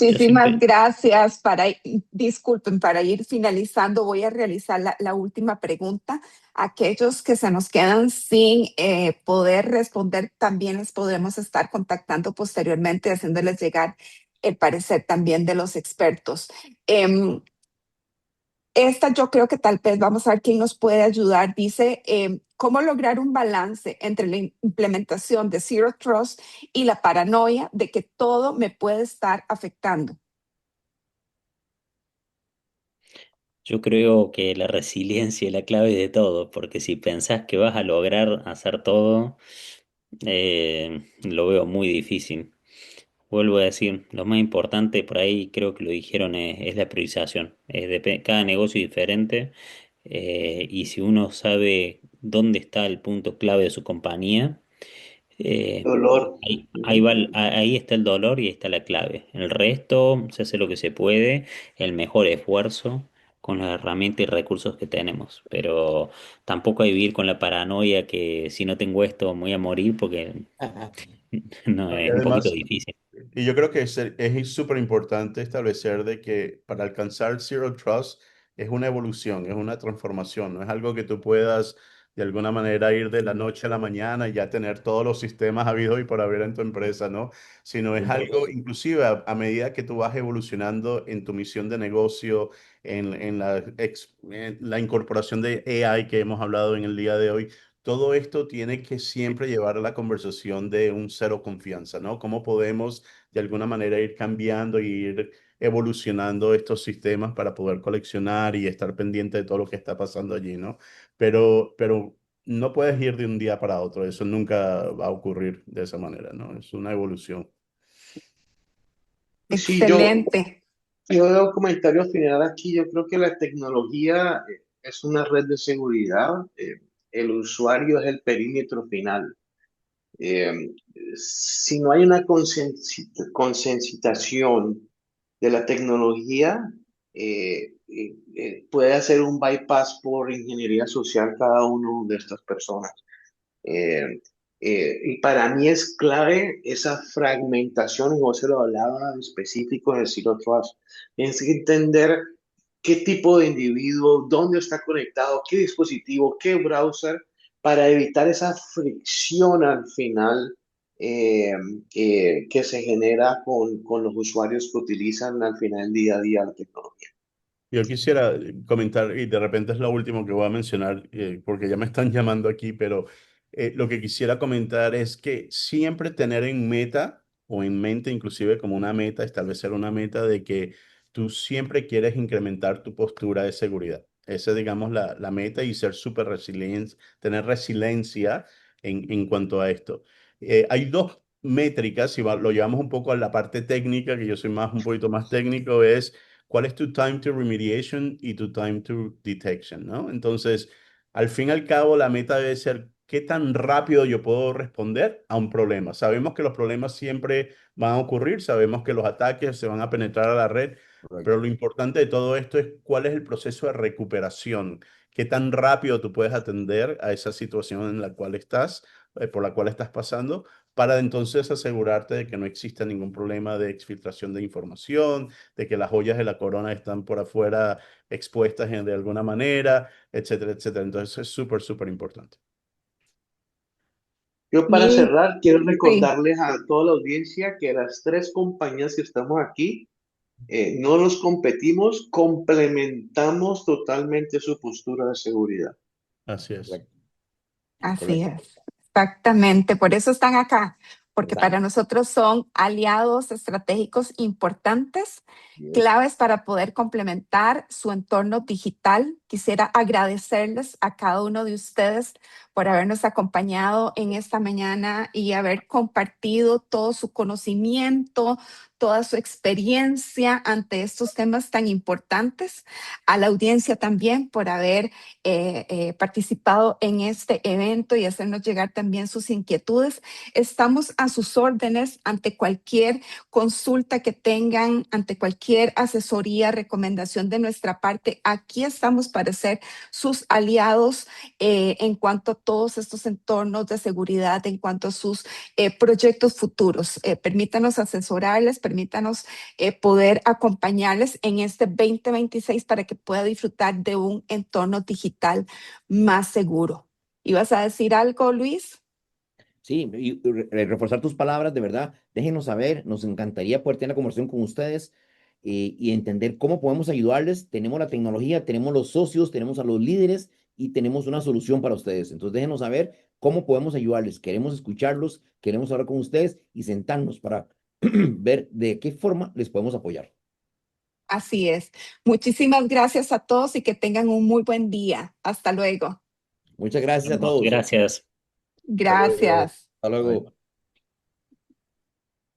Yo Muchísimas siempre, gracias. Disculpen, para ir finalizando, voy a realizar la última pregunta. Aquellos que se nos quedan sin poder responder, también les podemos estar contactando posteriormente, haciéndoles llegar el parecer también de los expertos. Em, Esta yo creo que tal vez vamos a ver quién nos puede ayudar. Dice, ¿cómo lograr un balance entre la implementación de Zero Trust y la paranoia de que todo me puede estar afectando? yo creo que la resiliencia es la clave de todo, porque si pensás que vas a lograr hacer todo, lo veo muy difícil. Vuelvo a decir, lo más importante por ahí creo que lo dijeron es la priorización. Cada negocio es diferente, y si uno sabe dónde está el punto clave de su compañía, eh, Dolor. ahí está el dolor y ahí está la clave. El resto se hace lo que se puede, el mejor esfuerzo con las herramientas y recursos que tenemos. Pero tampoco hay que vivir con la paranoia que si no tengo esto me voy a morir porque no, No, y es un poquito además, difícil. y yo creo que es súper importante establecer de que para alcanzar Zero Trust es una evolución, es una transformación, no es algo que tú puedas de alguna manera ir de la noche a la mañana y ya tener todos los sistemas habidos y por haber en tu empresa, ¿no? Sino es algo, inclusive a medida que tú vas evolucionando en tu misión de negocio, en la incorporación de AI que hemos hablado en el día de hoy. Todo esto tiene que siempre llevar a la conversación de un cero confianza, ¿no? ¿Cómo podemos de alguna manera ir cambiando y ir evolucionando estos sistemas para poder coleccionar y estar pendiente de todo lo que está pasando allí, ¿no? Pero no puedes ir de un día para otro, eso nunca va a ocurrir de esa manera, ¿no? Es una evolución. Y sí, yo, Excelente. yo doy un comentario final aquí. Yo creo que la tecnología es una red de seguridad. El usuario es el perímetro final. Eh, si no hay una consensitación de la tecnología, puede hacer un bypass por ingeniería social cada uno de estas personas. Eh, y para mí es clave esa fragmentación, y vos se lo hablaba en específico en el Zero Trust. Tienes que entender qué tipo de individuo, dónde está conectado, qué dispositivo, qué browser, para evitar esa fricción al final que se genera con los usuarios que utilizan al final día a día la tecnología. Yo quisiera comentar, y de repente es lo último que voy a mencionar, porque ya me están llamando aquí, pero lo que quisiera comentar es que siempre tener en meta o en mente, inclusive como una meta, establecer una meta de que tú siempre quieres incrementar tu postura de seguridad. Esa es, digamos, la meta y ser súper resiliente, tener resiliencia en cuanto a esto. Hay dos métricas, si lo llevamos un poco a la parte técnica, que yo soy un poquito más técnico, es cuál es tu time to remediation y tu time to detection, ¿no? Entonces, al fin y al cabo, la meta debe ser qué tan rápido yo puedo responder a un problema. Sabemos que los problemas siempre van a ocurrir, sabemos que los ataques se van a penetrar a la red, pero Correcto. lo importante de todo esto es cuál es el proceso de recuperación, qué tan rápido tú puedes atender a esa situación en la cual estás, por la cual estás pasando, para entonces asegurarte de que no exista ningún problema de exfiltración de información, de que las joyas de la corona están por afuera expuestas de alguna manera, etcétera, etcétera. Entonces es súper, súper importante. Yo para Sí, cerrar quiero sí. recordarles a toda la audiencia que las tres compañías que estamos aquí no nos competimos, complementamos totalmente su postura de seguridad. Así es. Correcto, Así correcto. es, exactamente. Por eso están acá, porque para Exacto. nosotros son aliados estratégicos importantes, Yes. claves para poder complementar su entorno digital. Quisiera agradecerles a cada uno de ustedes por habernos acompañado en esta mañana y haber compartido todo su conocimiento, toda su experiencia ante estos temas tan importantes. A la audiencia también por haber participado en este evento y hacernos llegar también sus inquietudes. Estamos a sus órdenes ante cualquier consulta que tengan, ante cualquier asesoría, recomendación de nuestra parte. Aquí estamos para ser sus aliados en cuanto a todos estos entornos de seguridad, en cuanto a sus proyectos futuros. Permítanos asesorarles, permítanos poder acompañarles en este 2026 para que pueda disfrutar de un entorno digital más seguro. ¿Ibas a decir algo, Luis? Sí, y reforzar tus palabras, de verdad, déjenos saber, nos encantaría poder tener la conversación con ustedes y entender cómo podemos ayudarles. Tenemos la tecnología, tenemos los socios, tenemos a los líderes y tenemos una solución para ustedes. Entonces, déjenos saber cómo podemos ayudarles. Queremos escucharlos, queremos hablar con ustedes y sentarnos para ver de qué forma les podemos apoyar. Así es. Muchísimas gracias a todos y que tengan un muy buen día. Hasta luego. Muchas gracias a Bueno, todos. gracias. Gracias. Hasta luego.